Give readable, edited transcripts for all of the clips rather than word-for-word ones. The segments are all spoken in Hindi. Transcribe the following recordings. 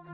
आई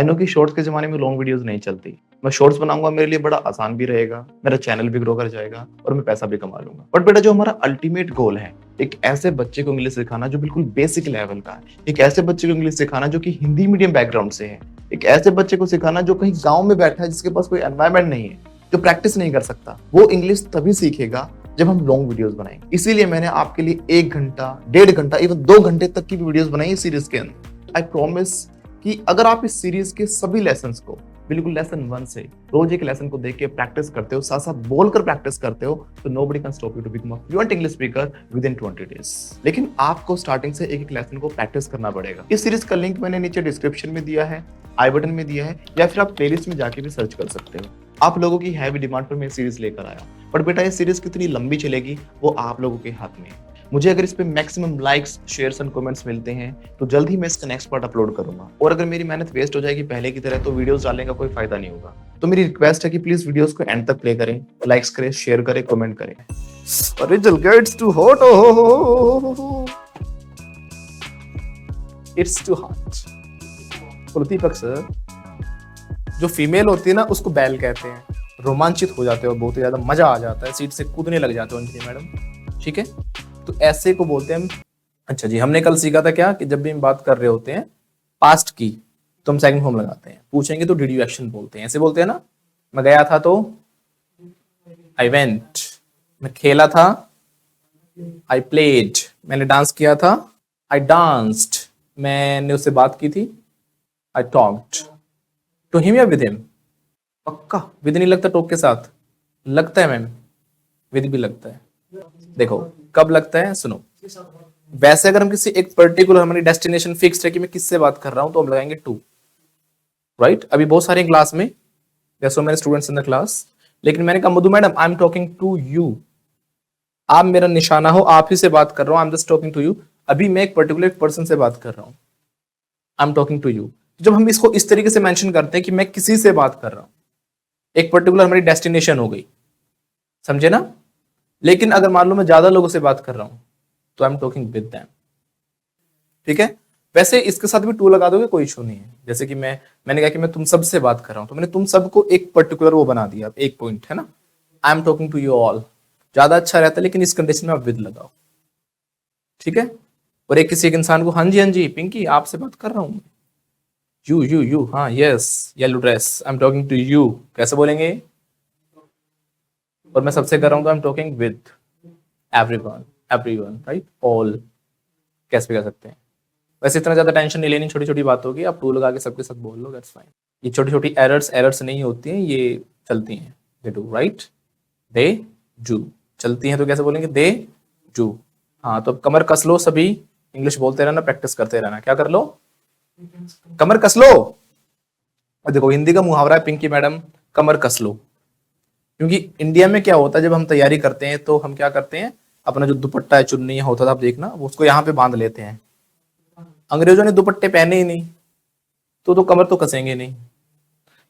नो कि शॉर्ट्स के ज़माने में लॉन्ग वीडियोज़ नहीं चलती। मैं शॉर्ट्स बनाऊँगा, मेरे लिए बड़ा आसान भी रहेगा, मेरा चैनल भी ग्रो कर जाएगा और मैं पैसा भी कमा लूँगा। बट बेटा जो हमारा अल्टीमेट गोल है, एक ऐसे बच्चे को इंग्लिश सिखाना जो बिल्कुल बेसिक लेवल का है, एक ऐसे बच्चे को इंग्लिश सिखाना जो कि हिंदी मीडियम बैकग्राउंड से है, एक ऐसे बच्चे को सिखाना जो कहीं गाँव में बैठा है जिसके पास कोई एनवायरनमेंट नहीं है, जो प्रैक्टिस नहीं कर सकता। वो इंग्लिश तभी सीखेगा जब हम लॉन्ग वीडियोज़ बनाएंगे। इसीलिए मैंने आपके लिए 1 घंटा, 1.5 घंटा, इवन 2 घंटे तक की वीडियोज़ बनाई है सीरीज़ के अंदर। आई प्रॉमिस कि अगर आप इस सीरीज के सभी लेसन्स को बिल्कुल लेसन 1 से रोज एक लेसन को देख के प्रैक्टिस करते हो, साथ साथ बोलकर प्रैक्टिस करते हो, तो nobody can stop you to become a fluent English speaker within 20 days. लेकिन आपको स्टार्टिंग से एक एक लेसन को प्रैक्टिस करना पड़ेगा। इस सीरीज का लिंक मैंने नीचे डिस्क्रिप्शन में दिया है, आई बटन में दिया है, या फिर आप प्लेलिस्ट में जाके भी सर्च कर सकते हो। आप लोगों की हैवी डिमांड पर मैं सीरीज लेकर आया, बट बेटा ये सीरीज कितनी लंबी चलेगी वो आप लोगों के हाथ में है। मुझे अगर इस पे maximum likes, shares and comments मिलते हैं तो जल्द ही मैं इसका नेक्स्ट पार्ट अपलोड करूंगा। और अगर मेरी मेहनत वेस्ट हो जाएगी पहले की तरह तो वीडियोस डालने का कोई फायदा नहीं होगा। तो मेरी रिक्वेस्ट है कि प्लीज वीडियोस को एंड तक प्ले करें, लाइक्स करें, शेयर करें, कमेंट करें। अरे जल गया, it's too hot, it's too hot. Deepak sir, जो फीमेल होती है ना उसको बैल कहते हैं। रोमांचित हो जाते हो, बहुत ही ज्यादा मजा आ जाता है, सीट से कूदने लग जाते हो अंजलि मैडम, ठीक है। तो ऐसे को बोलते हैं। अच्छा जी, हमने कल सीखा था क्या कि जब भी हम बात कर रहे होते हैं पास्ट की तो हम सेकंड फॉर्म लगाते हैं, पूछेंगे तो डिड यू एक्शन बोलते हैं, ऐसे बोलते हैं ना। मैं गया था तो आई वेंट, मैं खेला था आई प्लेड, मैंने डांस किया था आई डांस्ड, मैंने उससे बात की थी आई टॉक्ड टू हिम या विद हिम। पक्का विद नहीं लगता, टॉक के साथ लगता है मैम, विद भी लगता है। देखो कब लगता है, सुनो। वैसे अगर हम किसी एक पर्टिकुलर, हमारी डेस्टिनेशन फिक्स्ड है कि मैं किससे बात कर रहा हूं, तो हम लगाएंगे टू, राइट। अभी बहुत सारे क्लास में, सो मेरे स्टूडेंट्स इन द क्लास, लेकिन मैंने कहा Madhu madam I am talking to you, आप मेरा निशाना हो, आप ही से बात कर रहा हूं, I am just talking to you. अभी मैं एक पर्टिकुलर पर्सन से बात कर रहा हूं, I am talking to you. जब हम इसको इस तरीके से मेंशन करते हैं कि मैं किसी से बात कर रहा हूं, एक पर्टिकुलर हमारी डेस्टिनेशन हो गई, समझे ना। लेकिन अगर मान लो मैं ज्यादा लोगों से बात कर रहा हूं तो I am talking with them, ठीक है। वैसे इसके साथ भी टू लगा दोगे कोई इशू नहीं है। जैसे कि मैंने कहा कि मैं तुम सब से बात कर रहा हूं, तो मैंने तुम सबको एक पर्टिकुलर वो बना दिया, एक पॉइंट है ना। I am talking to you all ज्यादा अच्छा रहता है, लेकिन इस कंडीशन में आप विद लगाओ, ठीक है। और एक किसी एक इंसान को, हाँ जी पिंकी आपसे बात कर रहा हूं, यू हाँ yes yellow dress, I am talking to you, कैसे बोलेंगे। और मैं सबसे कर रहा हूं तो I am talking with everyone, right, all, कैसे भी कर सकते हैं। वैसे इतना ज्यादा टेंशन नहीं लेनी, छोटी छोटी बात होगी, आप टू लगा के सबके साथ बोल लो, दैट्स फाइन। ये छोटी छोटी एरर्स नहीं होती हैं, ये चलती हैं। They do, right, they do चलती हैं, तो कैसे बोलेंगे, दे डू। हाँ तो अब कमर कस लो, सभी इंग्लिश बोलते रहना, प्रैक्टिस करते रहना। क्या कर लो, कमर कस लो। देखो हिंदी का मुहावरा है पिंकी मैडम, कमर कस लो। क्योंकि इंडिया में क्या होता है, जब हम तैयारी करते हैं तो हम क्या करते हैं, अपना जो दुपट्टा है, चुन्नी होता था, आप देखना, वो उसको यहाँ पे बांध लेते हैं। अंग्रेजों ने दुपट्टे पहने ही नहीं, तो कमर तो कसेंगे नहीं।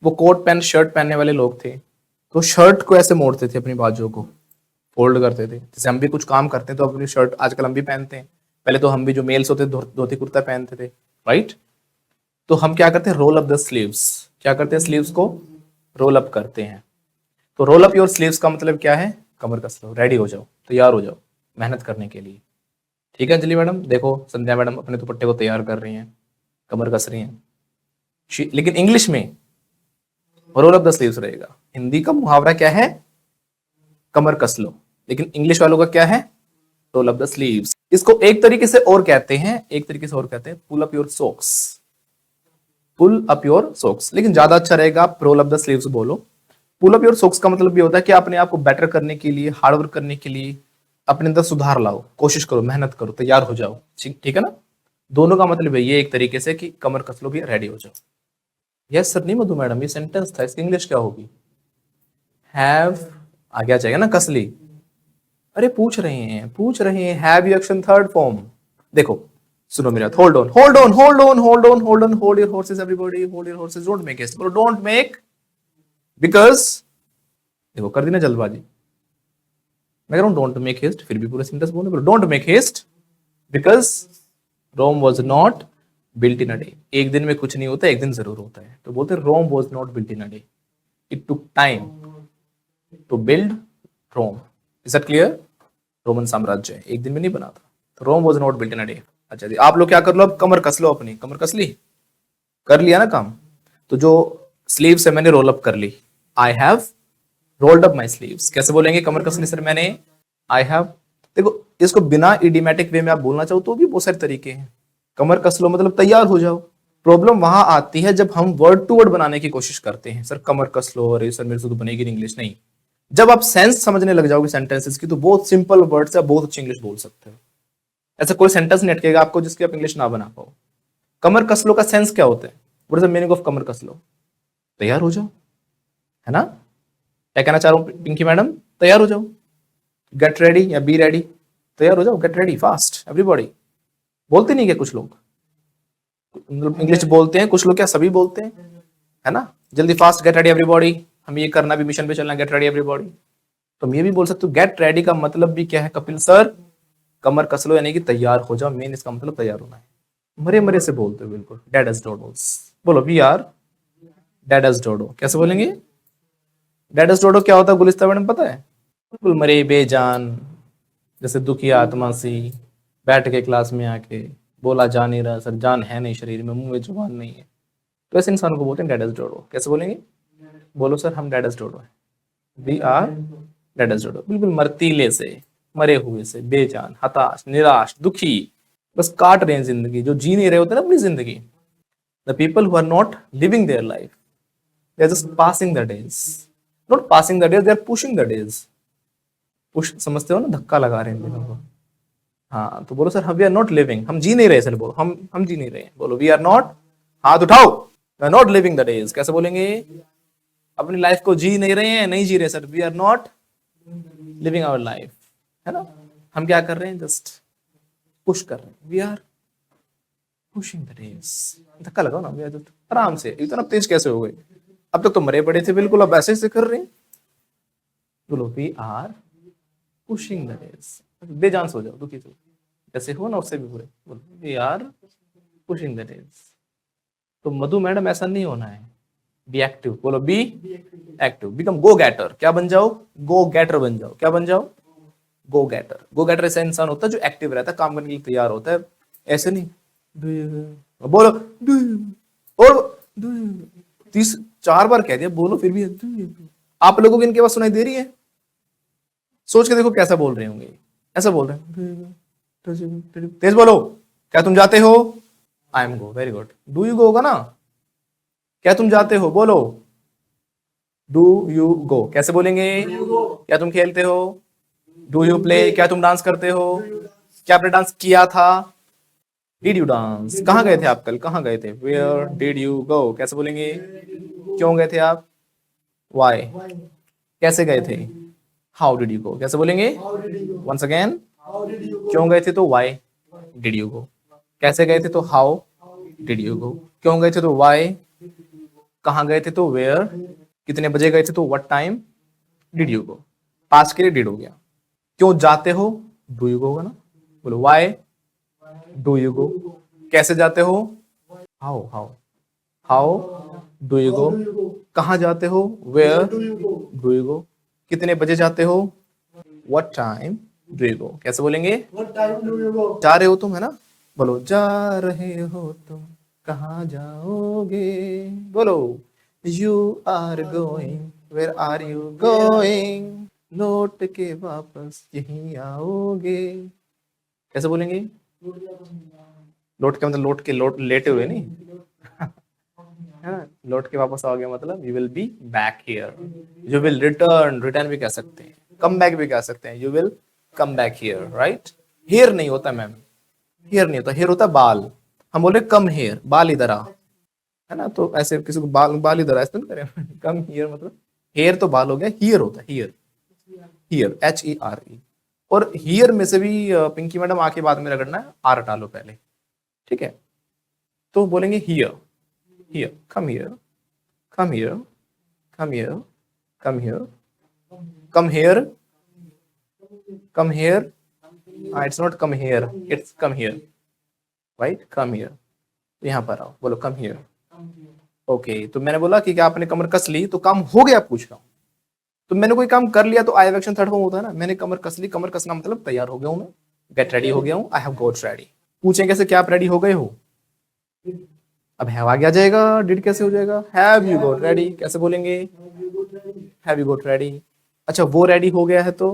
वो कोट पैंट शर्ट पहनने वाले लोग थे, तो शर्ट को ऐसे मोड़ते थे, अपनी बाजुओं को फोल्ड करते थे। जैसे हम भी कुछ काम करते हैं तो अपनी शर्ट आजकल हम भी पहनते हैं, पहले तो हम भी जो मेल्स होते धोती कुर्ता पहनते थे, राइट। तो हम क्या करते हैं, रोल अप द स्लीव्स। क्या करते हैं, स्लीव्स को रोल अप करते हैं। तो रोल अप योर स्लीव्स का मतलब क्या है, कमर कस लो, रेडी हो जाओ, तैयार हो जाओ मेहनत करने के लिए, ठीक है अंजलि मैडम। देखो संध्या मैडम अपने दुपट्टे को तैयार कर रही हैं, कमर कस रही हैं। लेकिन इंग्लिश में रोल अप द स्लीव्स रहेगा। हिंदी का मुहावरा क्या है, कमर कस लो, लेकिन इंग्लिश वालों का क्या है, रोल अप द स्लीव्स। इसको एक तरीके से और कहते हैं, pull up your socks, pull up your socks. लेकिन ज्यादा अच्छा रहेगा आप रोल अप द स्लीव्स बोलो। पुल अप योर सॉक्स का मतलब ये होता है कि अपने आप को बेटर करने के लिए, हार्डवर्क करने के लिए, अपने अंदर सुधार लाओ, कोशिश करो, मेहनत करो, तैयार हो जाओ, ठीक है ना। दोनों का मतलब ये एक तरीके से कि कमर कस लो भी, रेडी हो जाओ। यस सर, नहीं मधु मैडम ये सेंटेंस था, इसकी इंग्लिश क्या होगी, हैव आ गया चाहिए ना, कसली। अरे पूछ रहे हैं have you action third form. देखो सुनो मेरा, hold your horses everybody, hold your horses, don't make haste, don't make, because देखो कर दी ना जल्दबाजी। मैं कह रहा हूँ डोंट मेक हेस्ट, फिर भी पूरे सेंटेंस बोलो, don't make haste because Rome was not built in a day. एक दिन में कुछ नहीं होता, एक दिन जरूर होता है। तो बोलते Rome was not built in a day, it took time to build Rome. Is that clear? Roman साम्राज्य एक दिन में नहीं बना था, तो Rome was not built in a day. अच्छा जी, आप लोग क्या कर लो, अब कमर कस लो अपनी, कमर कस ली, कर लिया ना काम। तो जो स्लीव्स है मैंने रोल अप कर ली, I have rolled up my sleeves. कैसे बोलेंगे कमर कस ली सर मैंने? I have. देखो इसको बिना इडियमेटिक वे में आप बोलना चाहो तो भी बहुत सारे तरीके हैं। कमर कस लो मतलब तैयार हो जाओ। प्रॉब्लम वहां आती है जब हम वर्ड टू वर्ड बनाने की कोशिश करते हैं। सर कमर कस लो, अरे सर मेरे से तो बनेगी इंग्लिश नहीं। जब आप सेंस समझने लग जाओगे सेंटेंसेस की, तो बहुत सिंपल वर्ड से आप बहुत अच्छी इंग्लिश बोल सकते हो। ऐसा कोई सेंटेंस नहीं अटकेगा आपको जिसकी आप इंग्लिश ना बना पाओ। कमर कस लो का सेंस क्या होता है? What is the meaning of कमर कस लो? तैयार हो जाओ, है ना? क्या कहना चाह रहा हूं पिंकी मैडम? तैयार हो जाओ, गेट रेडी या बी रेडी। तैयार हो जाओ, गेट रेडी फास्ट एवरीबॉडी। बोलते नहीं क्या कुछ लोग, मतलब इंग्लिश बोलते हैं कुछ लोग, क्या सभी बोलते हैं, है ना? जल्दी फास्ट गेट रेडी एवरीबॉडी, हम ये करना भी मिशन पे चलना, गेट रेडी एवरीबॉडी। तुम ये भी बोल सकते हो गेट रेडी का मतलब भी क्या है कपिल सर? कमर कस लो यानी कि तैयार हो जाओ, मेन इसका मतलब तैयार होना है। मरे मरे से बोलते हो बिल्कुल, डेड एज डोडोस। बोलो we are dead as dodo. कैसे बोलेंगे? डेड एज डोडो क्या होता है गुलिस्ता मैडम पता है? बिल्कुल मरे बेजान, जैसे दुखी आत्मा सी, बैठ के क्लास में आके बोला जा नहीं रहा सर, जान है नहीं शरीर में, मुंह में जुबान नहीं है, तो ऐसे इंसान को बोलते हैं डेड एज डोडो। कैसे बोलेंगे? बोलो सर हम डेड एज डोडो है, वी आर डेड एज डोडो। बिल्कुल मरतीले से, मरे हुए से, बेजान, हताश, निराश, दुखी, बस काट रहे हैं जिंदगी, जो जी नहीं रहे होते ना अपनी जिंदगी। The people who are not living their life, they are just passing the days. Not passing the days, they are pushing the days. Push समझते हो ना, धक्का लगा रहे हैं दिनों को। हाँ तो बोलो सर हम वी आर नॉट लिविंग, हम जी नहीं रहे सर। बोलो हम जी नहीं रहे। बोलो वी आर नॉट, हाथ उठाओ, we are not living the days. कैसे बोलेंगे? अपनी लाइफ को जी नहीं रहे हैं, नहीं जी रहे sir, we are not living our life, है ना? हम क्या कर रहे हैं? जस्ट पुश कर रहे हैं, we are pushing the days. धक्का लगाओ ना, वी आर जस्ट आराम से। इतना तेज कैसे हो गए? अब तक तो मरे पड़े थे बिल्कुल, अब ऐसे कर रहे हैं। बोलो we are pushing the days. बेजान सो जाओ, दुखी सो, जैसे हो ना उससे भी बुरे। बोलो we are pushing the days. तो मधु मैडम ऐसा नहीं होना है, बी एक्टिव। बोलो be active, become go getter. क्या बन जाओ? गो गेटर बन जाओ। क्या बन जाओ? गो गेटर। गो गेटर ऐसा इंसान होता है जो एक्टिव रहता है, काम करने के लिए तैयार होता है। ऐसे नहीं बोलो do you, और do you, 4 बार कह दिया बोलो फिर भी do you। आप लोगों को इनके पास सुनाई दे रही है? सोच के देखो कैसा बोल रहे होंगे। ऐसा बोल रहे हैं, तेज बोलो। क्या तुम जाते हो? I am go, very good. Do you गो होगा ना? क्या तुम जाते हो? बोलो डू यू गो। कैसे बोलेंगे? क्या तुम खेलते हो? Do you play. क्या तुम डांस करते हो? क्या आपने डांस किया था? Did you dance. कहाँ गए थे आप कल? कहाँ गए थे? Where did you go. कैसे बोलेंगे? क्यों गए थे आप? वाई। कैसे गए थे? How did you go. कैसे बोलेंगे? वंस अगेन, क्यों गए थे तो वाई डिड यू गो। कैसे गए थे तो हाउ डिड यू गो। क्यों गए थे तो वाई। कहाँ गए थे तो वेयर। कितने बजे गए थे तो what time did you go. पास के लिए डिड हो गया। क्यों जाते हो? डू यू गो होगा ना। बोलो वाई डू यू गो। कैसे जाते हो? How how how do you go. कहाँ जाते हो? Where do you go. कितने बजे जाते हो? What time do you go. कैसे बोलेंगे? जा रहे हो तुम, है ना? बोलो जा रहे हो तुम, कहाँ जाओगे। बोलो you are going, where are you going. लौट के वापस यहीं आओगे। कैसे बोलेंगे? लौट के मतलब लौट के, लौट लेटे हुए नहीं, है ना? लौट के वापस आओगे मतलब you will be back here. You will return, return भी कह सकते हैं, कम बैक भी कह सकते हैं। You will come back here, right? Here नहीं होता मैम, हियर नहीं होता, हियर होता बाल। हम बोले कम हेयर, बाल इधर आ, है ना? तो ऐसे किसी को बाल बाल इधर आ, ऐसे तो नहीं करें। कम हियर मतलब हेयर तो बाल हो गया, हियर होता है हियर, हियर HERE। और हियर में से भी पिंकी मैडम आके बाद में रगड़ना है, आर डालो पहले, ठीक है? तो बोलेंगे here, here, come here, come here, come here, come here, come here, come here, it's not come here, it's come here, right, come here, यहाँ पर आओ, बोलो कम हियर। ओके, तो मैंने बोला कि क्या आपने कमर कस ली, तो काम हो गया पूछ रहा हूँ। तो मैंने कोई काम कर लिया तो I have action third form होता है ना। मैंने कमर कस ली, कमर कसना मतलब तैयार हो गया हूं मैं, गेट रेडी हो गया हूं, आई हैव गॉट रेडी। पूछें कैसे, क्या आप रेडी हो गए हो? अब हैव आ गया जाएगा, डिड कैसे हो जाएगा? हैव यू गॉट रेडी, कैसे बोलेंगे? Have you got ready. अच्छा, वो रेडी हो गया है तो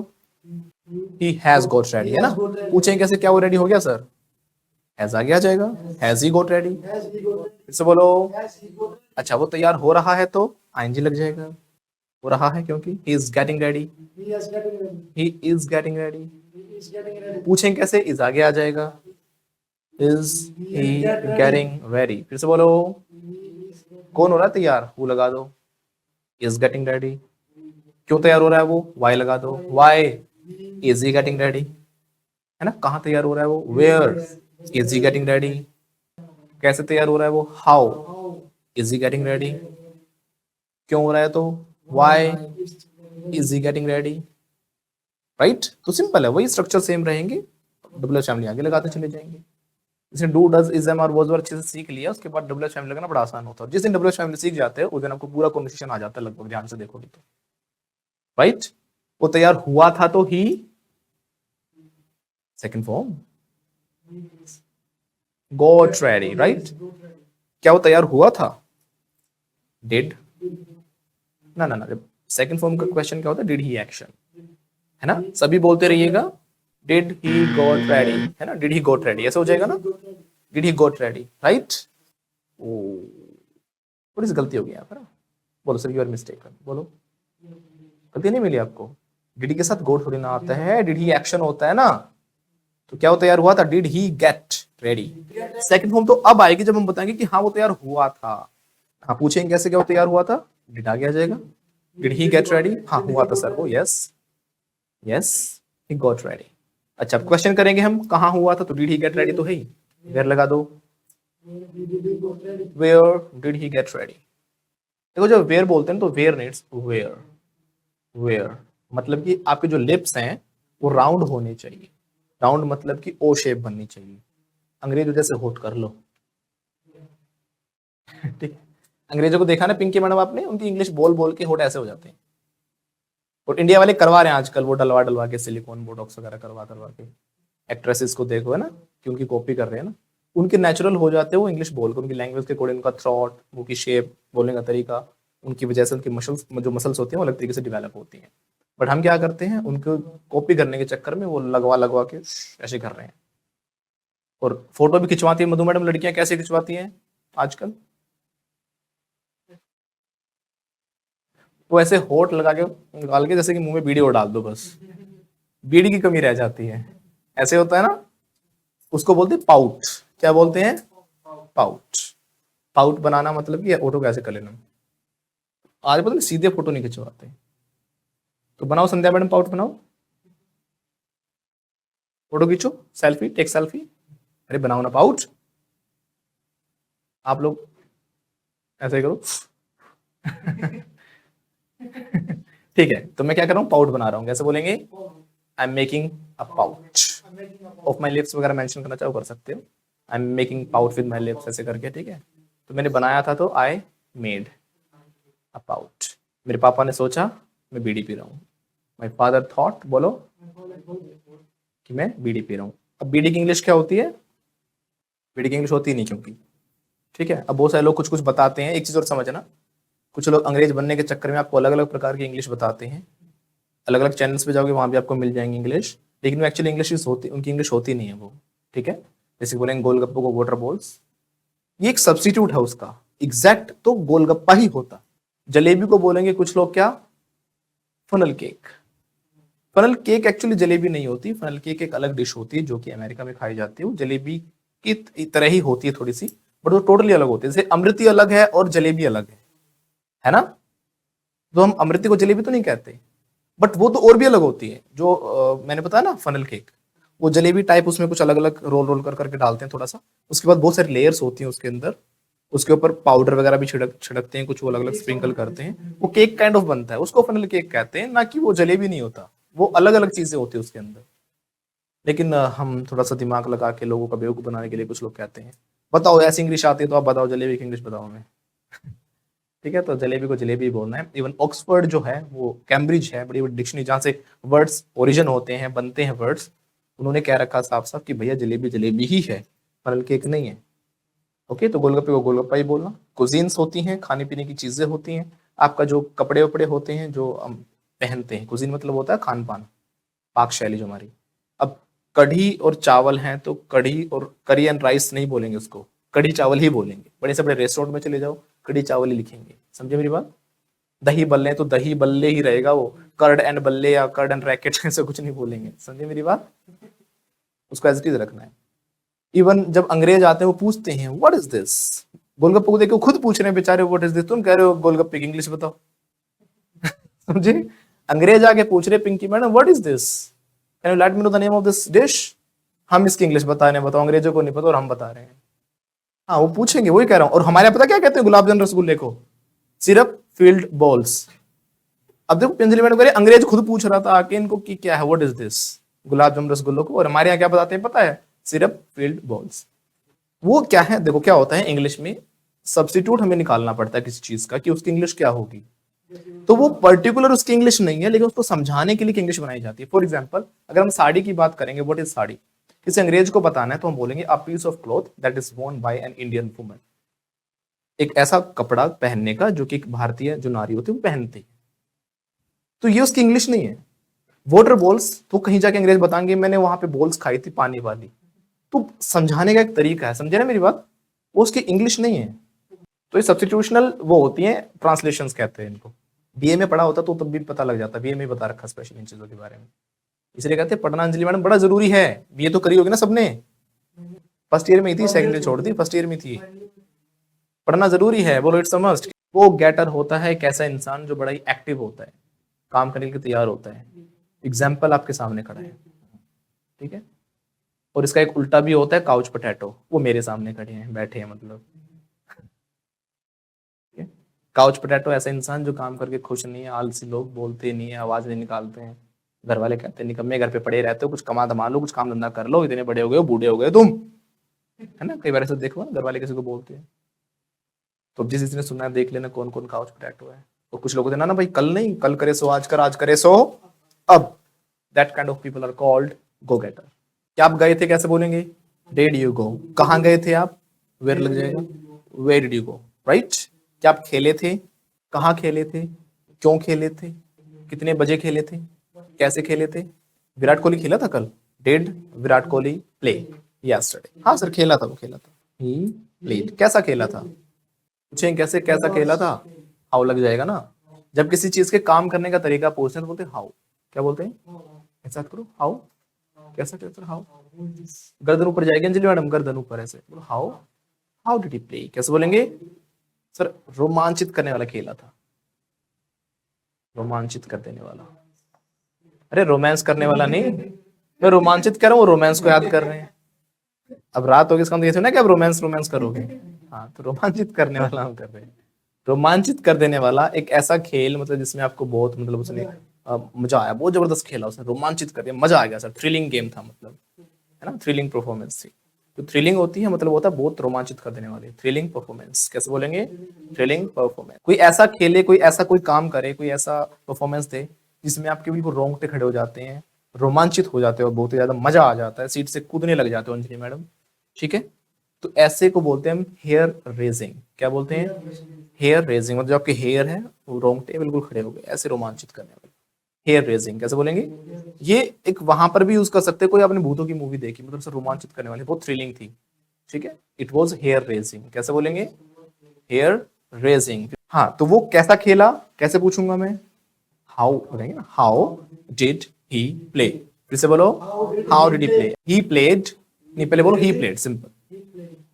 ही हैज गॉट रेडी, है ना। पूछें कैसे, क्या वो रेडी हो गया सर? हैज आ गया जाएगा, हैज ही गॉट रेडी। फिर से बोलो। अच्छा, वो तैयार हो रहा है तो आईएनजी लग जाएगा, हो रहा है क्योंकि he is getting ready, he is getting ready. पूछें कैसे, इज आगे आ जाएगा, इज ही गेटिंग रेडी। फिर से बोलो, कौन हो रहा है तैयार, वो लगा दो, इज गेटिंग रेडी। क्यों तैयार हो रहा है वो, वाई लगा दो, why is he getting ready, है ना। कहाँ तैयार हो रहा है वो, where is he getting ready. कैसे तैयार हो रहा है वो, how is he getting ready. क्यों हो रहा है तो, why is he getting ready, right. तो सिंपल है, वही स्ट्रक्चर सेम रहेंगे, डबल फैमिली आगे लगाते चले जाएंगे। इसने डू डज इज एम और वॉज वर अच्छे से सीख लिया, उसके बाद डबल फैमिली लगाना बड़ा आसान होता है। जिस दिन डबल फैमिली सीख जाते हैं उस दिन आपको पूरा कॉन्वर्सेशन आ जाता है लगभग, ध्यान से देखोगे तो, राइट। वो तैयार हुआ था तो ही, second form, got ready, right. क्या वो तैयार हुआ था, डिड, ना ना ना, सेकंड फॉर्म का क्वेश्चन क्या होता है, डिड ही एक्शन, है ना। सभी बोलते रहिएगा डिड ही गॉट रेडी, है ना, डिड ही गॉट रेडी, ऐसा हो जाएगा ना, did he got ready, right. ओ, थोड़ी सी गलती हो गई यहाँ पर, बोलो सर, यू आर मिस्टेकन, बोलो, गलती नहीं मिली आपको। डिड के साथ गॉट थोड़ी ना आता है, डिड ही एक्शन होता है ना। तो क्या वो तैयार हुआ था, did he get ready. Second form तो अब आएगी जब हम बताएंगे कि हाँ वो तैयार हुआ था। हाँ, पूछेंगे कैसे, क्या वो तैयार हुआ था, डिड आ गया जाएगा, डिड ही गेट रेडी, हाँ हुआ था सर वो, yes yes he got ready. अच्छा, क्वेश्चन करेंगे हम, कहाँ हुआ था, तो डिड ही गेट रेडी तो है ही, वेयर लगा दो, where did he get ready. देखो जब वेयर बोलते हैं तो वेयर नीड्स वेयर, वेयर मतलब कि आपके जो लिप्स हैं वो राउंड होने चाहिए, राउंड मतलब कि ओ शेप बननी चाहिए। अंग्रेज जैसे होट कर लो, ठीक। अंग्रेजों को देखा ना पिंकी मैडम आपने, उनकी इंग्लिश बोल बोल के होट ऐसे हो जाते हैं। और इंडिया वाले करवा रहे हैं आजकल, वो डलवा डलवा के सिलिकॉन बोटॉक्स वगैरह करवा करवा के एक्ट्रेसेस को देखो, है ना, कि उनकी कॉपी कर रहे हैं ना, उनके नेचुरल हो जाते हैं वो इंग्लिश बोल कर, उनकी लैंग्वेज के अकॉर्डिंग, उनका थ्रॉट, उनकी शेप, बोलने का तरीका, उनकी वजह से उनकी मसल्स, जो मसल्स होती हैं वो अलग तरीके से डेवलप होती हैं। बट हम क्या करते हैं, उनको कॉपी करने के चक्कर में वो लगवा लगवा के ऐसे कर रहे हैं। और फोटो भी खिंचवाती है मधु मैडम, लड़कियां कैसे खिंचवाती हैं आजकल, वो ऐसे होठ लगा के निकाल के, जैसे कि मुंह में बीड़ी और डाल दो, बस बीड़ी की कमी रह जाती है, ऐसे होता है ना। उसको बोलते हैं पाउट, क्या बोलते हैं, पाउट। पाउट बनाना मतलब कि फोटो कैसे कर लेना। आज पता नहीं सीधे फोटो नहीं खिंचवाते, तो बनाओ संध्या मैडम, पाउट बनाओ, फोटो खींचो, सेल्फी, टेक सेल्फी, अरे बनाओ ना पाउट। आप लोग ऐसे करो ठीक है, तो मैं क्या कर रहा हूँ, पाउट बना रहा हूँ, कैसे बोलेंगे, I am making a pout of my lips वगैरह मेंशन करना चाहो कर सकते हो, I am making pout with my lips ऐसे करके, ठीक है। तो मैंने बनाया था तो आई मेड अ पाउट। मेरे पापा ने सोचा मैं बीड़ी पी रहा हूँ, माई फादर थॉट, बोलो, कि मैं बीड़ी पी रहा हूँ। अब बीड़ी की इंग्लिश क्या होती है, बीड़ी की इंग्लिश होती नहीं क्योंकि, ठीक है। अब बहुत सारे लोग कुछ कुछ बताते हैं, एक चीज और समझना, कुछ लोग अंग्रेज बनने के चक्कर में आपको अलग अलग प्रकार की इंग्लिश बताते हैं, अलग अलग चैनल्स पे जाओगे वहां भी आपको मिल जाएंगी इंग्लिश, लेकिन वो एक्चुअली इंग्लिश होती, उनकी इंग्लिश होती नहीं है वो, ठीक है। जैसे बोलेंगे गोलगप्पो को वाटर बॉल्स, ये एक सब्स्टिट्यूट है उसका, एग्जैक्ट तो गोलगप्पा ही होता। जलेबी को बोलेंगे कुछ लोग क्या, funnel cake. Funnel cake actually jalebi नहीं होती, फनल केक एक अलग डिश होती है जो कि अमेरिका में खाई जाती है, वो जलेबी की तरह ही होती है थोड़ी सी, बट वो टोटली अलग होती है। जैसे अमृति अलग है और जलेबी अलग है ना। तो हम अमृति को जलेबी तो नहीं कहते, बट वो तो और भी अलग होती है, जो मैंने बताया ना फनल केक, वो जलेबी टाइप, उसमें कुछ अलग अलग रोल रोल कर करके डालते हैं थोड़ा सा, उसके बाद बहुत सारी लेयर्स होती हैं उसके अंदर, उसके ऊपर पाउडर वगैरह भी छिड़कते हैं, कुछ वो अलग अलग स्प्रिंकल करते हैं, वो केक काइंड ऑफ बनता है, उसको फनल केक कहते हैं, ना कि वो जलेबी नहीं होता, वो अलग अलग चीजें होती है उसके अंदर। लेकिन हम थोड़ा सा दिमाग लगा के लोगों का बेवकूफ बनाने के लिए कुछ लोग कहते हैं, बताओ ऐसी इंग्लिश आती है तो आप बताओ जलेबी की इंग्लिश बताओ हमें। ठीक है, तो जलेबी को जलेबी ही बोलना है। इवन ऑक्सफोर्ड जो है, वो कैम्ब्रिज है, बड़ी बड़ी डिक्शनरी जहाँ से वर्ड्स ओरिजिन होते हैं, बनते हैं वर्ड्स, उन्होंने कह रखा साफ साफ कि भैया जलेबी जलेबी ही है, फनल केक नहीं है। ओके, तो गोलगप्पे को गोलगप्पा ही बोलना। कुजीन्स होती हैं, खाने पीने की चीजें होती हैं, आपका जो कपड़े वपड़े होते हैं जो हम पहनते हैं, कुजीन मतलब होता है खान पान, पाक शैली जो हमारी। अब कढ़ी और चावल हैं तो कढ़ी और करी एंड राइस नहीं बोलेंगे उसको, कढ़ी चावल ही बोलेंगे। बड़े से बड़े रेस्टोरेंट में चले जाओ, कढ़ी चावल ही लिखेंगे, समझे मेरी बात। दही बल्ले तो दही बल्ले ही रहेगा, वो कर्ड एंड बल्ले या कर्ड एंड रैकेट ऐसे कुछ नहीं बोलेंगे, समझे मेरी बात। उसको एज इट इज रखना है। इवन जब अंग्रेज आते हैं वो पूछते हैं व्हाट इज दिस, गोलगप्पे को देखो खुद पूछ रहे हैं बेचारे व्हाट इज दिस, तुम कह रहे हो गोलगप्पे की इंग्लिश बताओ। समझे, अंग्रेज आके पूछ रहे Pinky madam what is this, can you let me know the name of this dish. हम इसकी इंग्लिश बता रहे हैं, बताओ, अंग्रेजों को नहीं पता और हम बता रहे हैं। हाँ वो पूछेंगे, वही कह रहा हूँ। और हमारे यहाँ पता क्या कहते हैं गुलाब जामुन रसगुल्ले को, सिरप फील्ड बॉल्स। अब देखो पिंजली मैडम कह रहे अंग्रेज खुद पूछ रहा था आके इनको कि क्या है what is this, gulab jamun रसगुल्लों को, और हमारे यहाँ क्या बताते हैं पता है, सिरप फील्ड बॉल्स। वो क्या है, देखो क्या होता है इंग्लिश में, सब्स्टिट्यूट हमें निकालना पड़ता है किसी चीज का कि उसकी इंग्लिश क्या होगी। तो वो पर्टिकुलर उसकी इंग्लिश नहीं है, लेकिन उसको समझाने के लिए इंग्लिश बनाई जाती है। फॉर एग्जाम्पल अगर हम साड़ी की बात करेंगे, व्हाट इज साड़ी, किसी अंग्रेज को बताना है तो हम बोलेंगे a piece of cloth that is worn by an Indian woman. एक ऐसा कपड़ा पहनने का जो कि एक भारतीय जो नारी होती है वो पहनती है। तो ये उसकी इंग्लिश नहीं है। वाटर बॉल्स तो कहीं जाके अंग्रेज बताएंगे मैंने वहां पे बॉल्स खाई थी पानी वाली। तो समझाने का एक तरीका है, समझे ना मेरी बात, वो उसकी इंग्लिश नहीं है। तो ये सब्स्टिट्यूशनल वो होती है, ट्रांसलेशंस कहते हैं इनको। बीए में पढ़ा होता तो तब भी पता लग जाता, बीए में बता रखा स्पेशल इन चीजों के बारे में। इसलिए कहते हैं पढ़ना अंजलि मैडम बड़ा जरूरी है। बीए तो करी होगी ना सबने, फर्स्ट ईयर में ही थी, सेकंड ईयर छोड़ दी, फर्स्ट ईयर में थी। पढ़ना जरूरी है, बोलो इट्स अ मस्ट। वो गेटर होता है एक ऐसा इंसान जो बड़ा ही एक्टिव होता है, काम करने के लिए तैयार होता है। एग्जाम्पल आपके सामने खड़ा है, ठीक है। और इसका एक उल्टा भी होता है काउच पोटैटो, वो मेरे सामने खड़े हैं, बैठे हैं मतलब। काउच पोटैटो ऐसा इंसान जो काम करके खुश नहीं है, आलसी, लोग बोलते नहीं है, आवाज नहीं निकालते हैं, घर वाले कहते हैं निकम्मे घर पे पड़े रहते हो, कुछ कमा धमा लो, कुछ काम धंधा कर लो, इतने बड़े हो गए हो, बूढ़े हो गए तुम, है ना। कई बार ऐसा देखो ना, घर वाले किसी को बोलते हैं। तो जिस जिसने सुना है देख लेना कौन कौन काउच पोटैटो है। और कुछ लोग ना भाई कल नहीं, कल करे सो आज कर, आज करे सो अब, that kind of people are called go getter. क्या आप गए थे कैसे बोलेंगे, डेड यू गो, कहाँ गए थे आप, वेयर लग जाएगा, where did you go, right. क्या आप खेले थे, कहाँ खेले थे, क्यों खेले थे, कितने बजे खेले थे, कैसे खेले थे। विराट कोहली खेला था कल, dead Virat Kohli play yesterday, हाँ सर खेला था, वो खेला था, ही प्लेड। कैसा खेला था, पूछें कैसे, कैसा खेला था, हाउ लग जाएगा ना। जब किसी चीज के काम करने का तरीका पूछते हैं तो बोलते हैं हाउ, क्या बोलते हैं, ऐसा करो हाउ, कैसा कहते हैं हाउ। गर्दन ऊपर जाएगी अंजलि मैडम, गर्दन ऊपर ऐसे बोलो how, how did he play, कैसे बोलेंगे सर, रोमांचित करने वाला खेला था, रोमांचित कर देने वाला। अरे रोमांस करने वाला नहीं, मैं रोमांचित कर रहा हूँ, रोमांस को याद कर रहे हैं। अब रात होगी इसका मतलब ये ना कि अब रोमांस रोमांस करोगे, हाँ तो रोमांचित करने वाला हम कर रहे हैं। रोमांचित कर देने वाला एक ऐसा खेल मतलब जिसमें आपको बहुत मतलब उसने मजा आया, बहुत जबरदस्त खेला उसने, रोमांचित कर दिया, मजा आ गया सर, थ्रिलिंग गेम था मतलब, है ना, थ्रिलिंग परफॉर्मेंस थी। तो थ्रिलिंग होती है मतलब होता है बहुत रोमांचित कर देने वाली, थ्रिलिंग परफॉर्मेंस, कैसे बोलेंगे, थ्रिलिंग परफॉर्मेंस। कोई ऐसा खेले, कोई ऐसा कोई काम करे, कोई ऐसा परफॉर्मेंस दे जिसमें आपके बिल्कुल रोंगटे खड़े हो जाते हैं, रोमांचित हो जाते हो, बहुत ही ज्यादा मजा आ जाता है, सीट से कूदने लग जाते हो अंजलि मैडम, ठीक है। तो ऐसे को बोलते हैं हम हेयर रेजिंग, क्या बोलते हैं, हेयर रेजिंग, मतलब जो आपके हेयर है वो रोंगटे बिल्कुल खड़े हो गए, ऐसे रोमांचित करने वाले, हेयर रेजिंग कैसे बोलेंगे। ये एक वहां पर भी यूज कर सकते हैं, कोई आपने भूतों की मूवी देखी मतलब से रोमांचित करने वाली, बहुत थ्रिलिंग थी, ठीक है, इट वॉज हेयर रेजिंग, कैसे बोलेंगे, हेयर रेजिंग। हाँ तो वो कैसा खेला, कैसे पूछूंगा मैं, हाउ बोलेंगे ना, हाउ डिड ही प्ले, फिर से बोलो how did he play, he played नहीं, पहले बोलो he played, simple,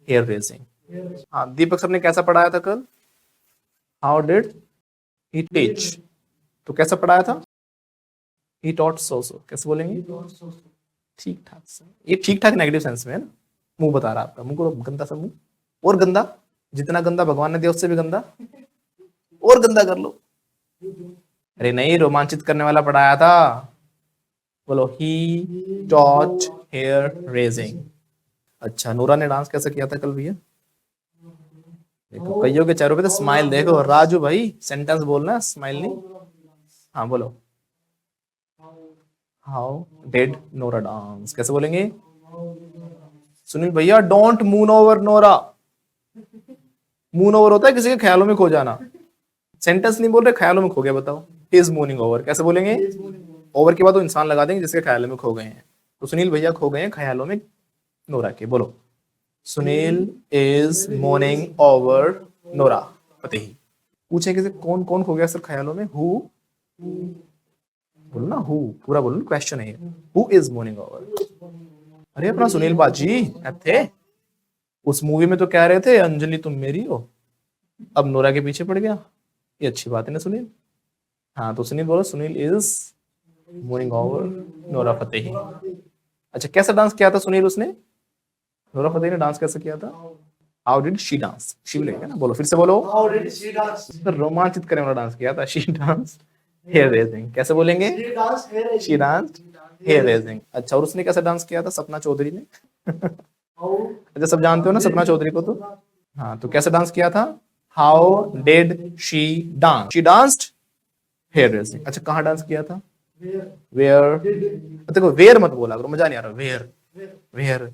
hair raising. हाँ दीपक सर ने कैसा पढ़ाया था कल, हाउ डिड ही टीच, तो कैसा पढ़ाया था, ही टॉट सो सो, कैसे बोलेंगे, ठीक ठाक से। ये ठीक ठाक नेगेटिव सेंस में है ना, मुंह बता रहा है आपका, मुंह को गंदा सा मुंह, और गंदा जितना गंदा भगवान ने दिया उससे भी गंदा, और गंदा कर लो। अरे नहीं, रोमांचित करने वाला पढ़ाया था। बोलो, ही टॉट हेयर रेजिंग। अच्छा, नूरा ने डांस कैसे किया था कल भैया? देखो कईयों के चेहरों पे तो स्माइल देखो। राजू भाई सेंटेंस बोलना, स्माइल नहीं। हाँ बोलो, हाउ डिड नोरा डांस, कैसे बोलेंगे? सुनील भैया, don't moon over Nora. Moon over होता है किसी के ख्यालों में खो जाना। सेंटेंस नहीं बोल रहे, ख्यालों में खो गया, बताओ। इज मूनिंग ओवर, कैसे बोलेंगे? ओवर के बाद वो इंसान लगा देंगे जिसके ख्यालों में खो गए हैं। तो सुनील भैया खो गए हैं ख्यालों में नोरा के। बोलो, Sunil is morning over Nora Fatehi. पूछे किसी कौन कौन खो गया सर ख्यालों में? हु, बोलो ना हु, पूरा बोलो ना, क्वेश्चन है हु इज मोर्निंग ओवर। अरे अपना सुनील बाजी थे उस मूवी में, तो कह रहे थे अंजलि तुम मेरी हो, अब नोरा के पीछे पड़ गया। ये अच्छी बात है ना सुनील? हाँ तो सुनील बोलो, Sunil is morning over Nora Fatehi. अच्छा, कैसा डांस किया था सुनील उसने? नोरा फतेही ने डांस कैसे किया था? How did she dance, she भी लगेगा ना, बोलो फिर से बोलो। हाउ डिड शी डांस, रोमांचित करने वाला डांस किया था। शी डांस हेयर रेजिंग, कैसे बोलेंगे? She dance hair raising. अच्छा, और उसने कैसा डांस किया था सपना चौधरी ने? अच्छा, सब जानते हो ना सपना चौधरी को तो? हाँ, तो कैसे डांस किया था? How did she dance, she danced hair raising. अच्छा, कहाँ डांस किया था? वेयर। देखो वेयर मत बोला करो, मजा नहीं आ रहा। वेयर, वेयर,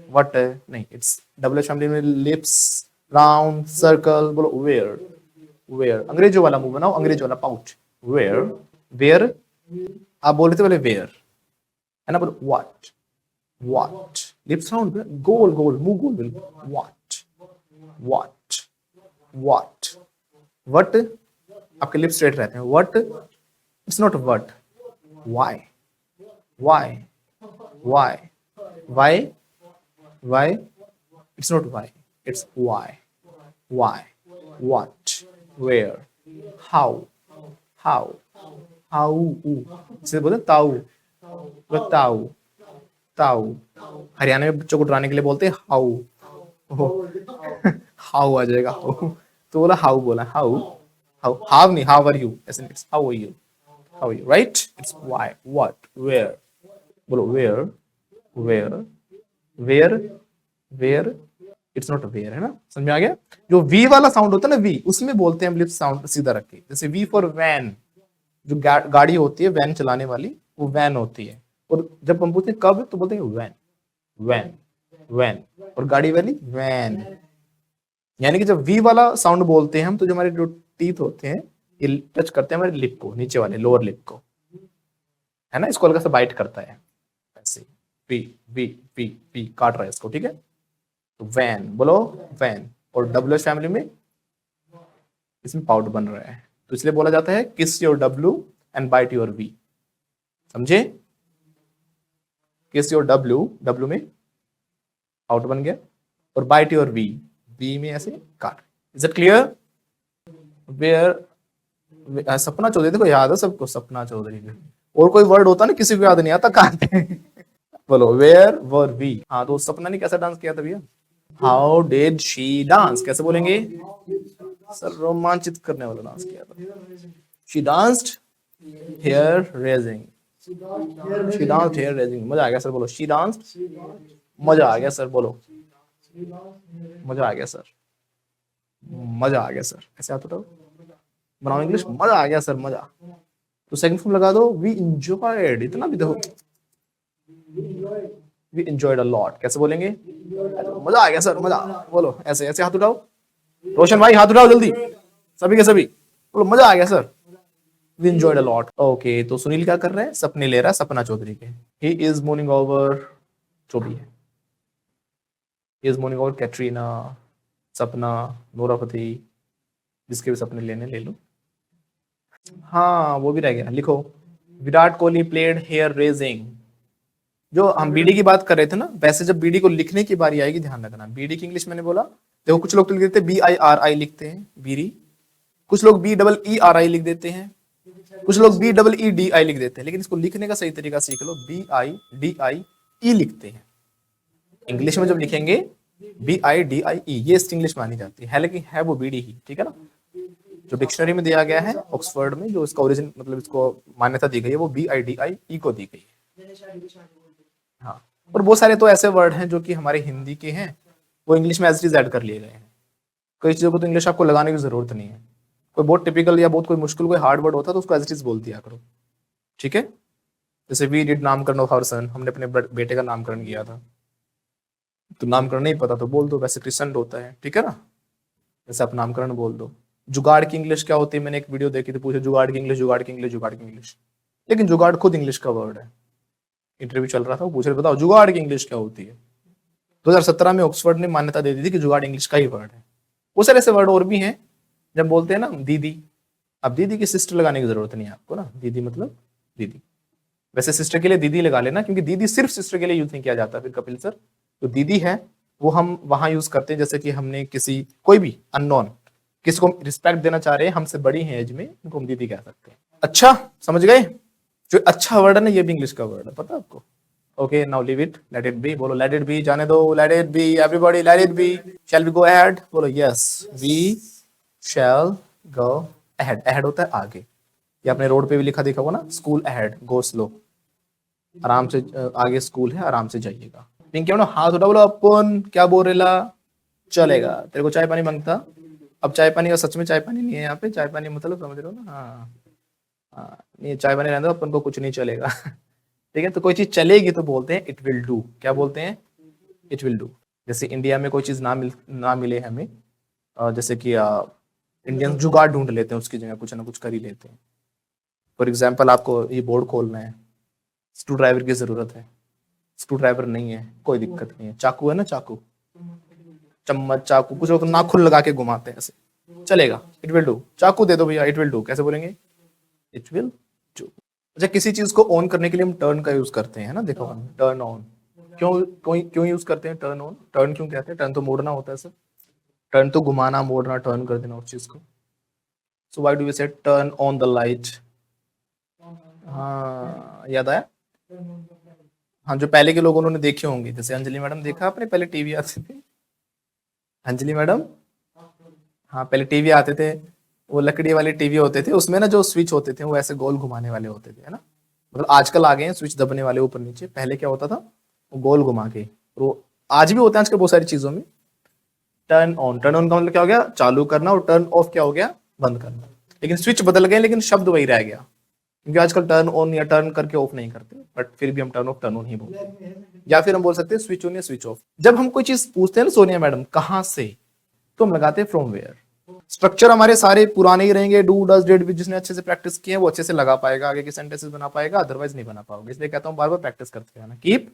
व्हाट नहीं, इट्स डबल फैमिली में लिप्स, राउंड, सर्कल, बोलो वेयर, वेयर। अंग्रेजों वाला मुंह बनाओ, अंग्रेजों वाला पाउच। Where, where. आप बोल रहे थे पहले वेयर, है ना? बोलो व्हाट, व्हाट, लिप साउंड गोल गोल, मुंह गोल बिल्कुल। What, what, what, what. आपके लिप्स स्ट्रेट रहते हैं। What, it's not what, why, why, why, why, why, it's not why, it's why, why, what, where, how, how, how, इसे बोलते ताऊ, ताऊ, ताऊ। हरियाणा में बच्चों को डराने के लिए बोलते हैं हाउ। हाउ आ जाएगा, हाउ तो बोला, हाउ बोला, हाउ, हाउ, हाउ नहीं, हाउ आर यू, ऐसे नहीं, how are you, how are you, right? It's why, what, where, बोलो where, where, where, where, it's not where, है ना? समझ में आ गया? जो वी वाला साउंड होता है ना, वी, उसमें बोलते हैं हम लिप्स साउंड सीधा रख के। जैसे वी फॉर वैन, जो गाड़ी होती है वैन चलाने वाली, वो वैन होती है। और जब हम पूछते हैं कब, तो बोलते हैं वैन, वैन, वैन। और गाड़ी वाली वैन। यानी कि जब वी वाला साउंड बोलते हैं हम, तो जो हमारे जो टीथ होते हैं ये टच करते हैं हमारे लिप को, नीचे वाले लोअर लिप को, है ना? इसको हल्का सा बाइट करता है ऐसे। वी, वी, वी, वी काट रहा है इसको, ठीक है? तो वैन, बोलो वैन। और डब्ल्यू फैमिली में इसमें पाउडर बन रहा है, तो इसलिए बोला जाता है kiss your W and bite your V. समझे? किस योर डब्ल्यू, डब्ल्यू में पाउडर बन गया, और बाइट योर वी, वी में ऐसे काट। Is it clear? Where, Sapna Chaudhary, देखो याद है सबको सपना चौधरी में। और कोई वर्ड होता ना किसी को याद नहीं आता, कहा बोलो वेयर वर वी। हाँ, तो सपना ने कैसा डांस किया था भैया? हाउ डिड शी डांस, कैसे बोलेंगे? सर रोमांचित करने वाला डांस किया था। She danced hair raising, she danced hair raising. मजा आ गया सर, बोलो शी डांस्ड। मजा आ गया सर, बोलो मजा आ गया सर, मजा आ गया सर। ऐसे हाथ उठाओ, बनाओ इंग्लिश, मजा आ गया सर, मजा। तो सेकंड फॉर्म लगा दो, वी एंजॉयड। इतना भी देखो, वी एंजॉयड अ लॉट, कैसे बोलेंगे? मजा आ गया सर, मजा। बोलो ऐसे, ऐसे हाथ उठाओ। रोशन भाई हाथ उठाओ जल्दी, सभी के सभी, बोलो मजा आ गया sir, we enjoyed a lot. Okay, तो सुनील क्या कर रहे हैं? सपने ले रहा है सपना चौधरी के। ही इज मोर्निंग ओवर, जो भी है, he is morning over Katrina, सपना, नोरा फतेही, जिसके भी सपने लेने ले लो। हाँ वो भी रह गया, लिखो Virat Kohli played hair raising. जो हम बीडी की बात कर रहे थे ना, वैसे जब बीडी को लिखने की बारी आएगी, ध्यान रखना। बीडी की इंग्लिश मैंने बोला, देखो कुछ लोग तो लिख देते BIRI लिखते हैं बीरी, कुछ लोग BEERI लिख देते हैं, कुछ लोग BEEDI लिख देते हैं। लेकिन इसको लिखने का सही तरीका सीख लो, BIDIE लिखते हैं। इंग्लिश में जब लिखेंगे BIDIE, ये इसकी इंग्लिश मानी जाती है, लेकिन है वो बीडी ही, ठीक है ना। जो डिक्शनरी में दिया गया है ऑक्सफोर्ड में, जो इसका ओरिजिन मतलब इसको मान्यता दी गई है, वो BIDIE को दी गई है। हाँ, और बहुत सारे तो ऐसे वर्ड हैं जो कि हमारे हिंदी के हैं, वो इंग्लिश में एज इट इज ऐड कर लिए गए हैं। कई चीजों को तो इंग्लिश आपको लगाने की जरूरत नहीं है। कोई बहुत टिपिकल या बहुत कोई मुश्किल कोई हार्ड वर्ड होता है तो उसको एज इट इज बोल दिया करो, ठीक है। जैसे वी डिड नामकरण ऑफ आवर सन, हमने अपने बेटे का नामकरण किया था, तो नामकरण नहीं पता तो बोल दो, वैसे क्रिस्टन होता है, ठीक है ना। जैसे आप नामकरण बोल दो। जुगाड़ की इंग्लिश क्या होती है, मैंने एक वीडियो देखी थी, पूछे जुगाड़ की इंग्लिश, जुगाड़ की इंग्लिश, जुगाड़ की इंग्लिश। लेकिन जुगाड़ खुद इंग्लिश का वर्ड है। इंटरव्यू चल रहा था, वो पूछ रहे बताओ जुगाड़ की इंग्लिश क्या होती है। 2017 में ऑक्सफोर्ड ने मान्यता दे दी थी कि जुगाड़ इंग्लिश का ही वर्ड है। वो सारे ऐसे वर्ड और भी हैं। जब बोलते हैं ना दीदी, अब दीदी की सिस्टर लगाने की जरूरत नहीं है आपको ना, दीदी मतलब दीदी। वैसे सिस्टर के लिए दीदी लगा लेना, क्योंकि दीदी सिर्फ सिस्टर के लिए यूज नहीं किया जाता। फिर कपिल सर, तो दीदी है वो हम वहां यूज करते हैं, जैसे कि हमने किसी कोई भी अननोन किसी को रिस्पेक्ट देना चाह रहे हैं, हमसे बड़ी है एज में, उनको हम दीदी कह सकते हैं। अच्छा, समझ गए। जो अच्छा वर्ड है ना, ये भी इंग्लिश का वर्ड है, पता है आपको। Okay, now leave it, let it be, बोलो लेट इट बी, जाने दो, let it be, everybody let it be. Shall we go ahead, बोलो yes we shall go ahead. Ahead होता है आगे, ये आपने रोड पे भी लिखा देखा होगा ना, स्कूल अहेड, गो स्लो, आराम से, आगे स्कूल है, आराम से जाइएगा। पिंकी बोलो हाथ उठा, बोलो अपन क्या बोल रेला, चलेगा। तेरे को चाय पानी मांगता, अब चाय पानी का सच में चाय पानी नहीं है यहाँ पे, चाय पानी मतलब समझ रहे हो ना। हाँ हाँ, नहीं चाय पानी रहने दो, अपन को कुछ नहीं चलेगा। ठीक है, तो कोई चीज चलेगी तो बोलते हैं इट विल डू। क्या बोलते हैं, इट विल डू। जैसे इंडिया में कोई चीज ना मिले हमें, जैसे कि इंडियन जुगाड़ ढूंढ लेते हैं, उसकी जगह कुछ ना कुछ कर ही लेते हैं। फॉर एग्जाम्पल, आपको ये बोर्ड खोलना है, स्क्रू ड्राइवर की जरूरत है, स्क्रू ड्राइवर नहीं है, कोई दिक्कत नहीं है, चाकू है ना, चाकू, चम्मच, चाकू, कुछ लोग तो नाखून लगा के घुमाते हैं ऐसे, चलेगा, इट विल डू। चाकू दे दो भैया, इट विल डू, कैसे बोलेंगे, इट विल डू। अच्छा, किसी चीज को ऑन करने के लिए हम टर्न का यूज करते हैं ना, देखो टर्न ऑन, क्यों क्यों यूज करते हैं टर्न ऑन, टर्न क्यों कहते हैं, टर्न तो मोड़ना होता है सर, टर्न तो घुमाना, मोड़ना, टर्न कर देना उस चीज को। सो व्हाई डू वी से टर्न ऑन द लाइट। हाँ, याद आया। हाँ, जो पहले के लोग उन्होंने देखे होंगे, जैसे अंजलि मैडम, देखा आपने पहले टीवी आते थे, अंजलि मैडम, हाँ पहले टीवी आते थे, वो लकड़ी वाले टीवी होते थे, उसमें ना जो स्विच होते थे वो ऐसे गोल घुमाने वाले होते थे, है ना। मतलब आजकल आ गए हैं स्विच दबने वाले ऊपर नीचे, पहले क्या होता था, वो गोल घुमा के, और वो आज भी होते हैं आजकल बहुत सारी चीजों में। टर्न ऑन, टर्न ऑन का मतलब क्या हो गया, चालू करना, और टर्न ऑफ क्या हो गया, बंद करना। लेकिन स्विच बदल गए, लेकिन शब्द वही रह गया, क्योंकि आजकल टर्न ऑन या टर्न करके ऑफ नहीं करते, बट फिर भी हम टर्न ऑफ, टर्न ऑन ही बोलते हैं, या फिर हम बोल सकते हैं स्विच ऑन या स्विच ऑफ। जब हम कोई चीज पूछते हैं ना सोनिया मैडम कहां से, तो हम लगाते हैं फ्रॉम वेयर। स्ट्रक्चर हमारे सारे पुराने ही रहेंगे, डू डज डिड, जिसने अच्छे से प्रैक्टिस किए वो अच्छे से लगा पाएगा, आगे की सेंटेंसेस बना पाएगा, अदरवाइज नहीं बना पाओगे। इसलिए कहता हूं बार बार प्रैक्टिस करते रहना, keep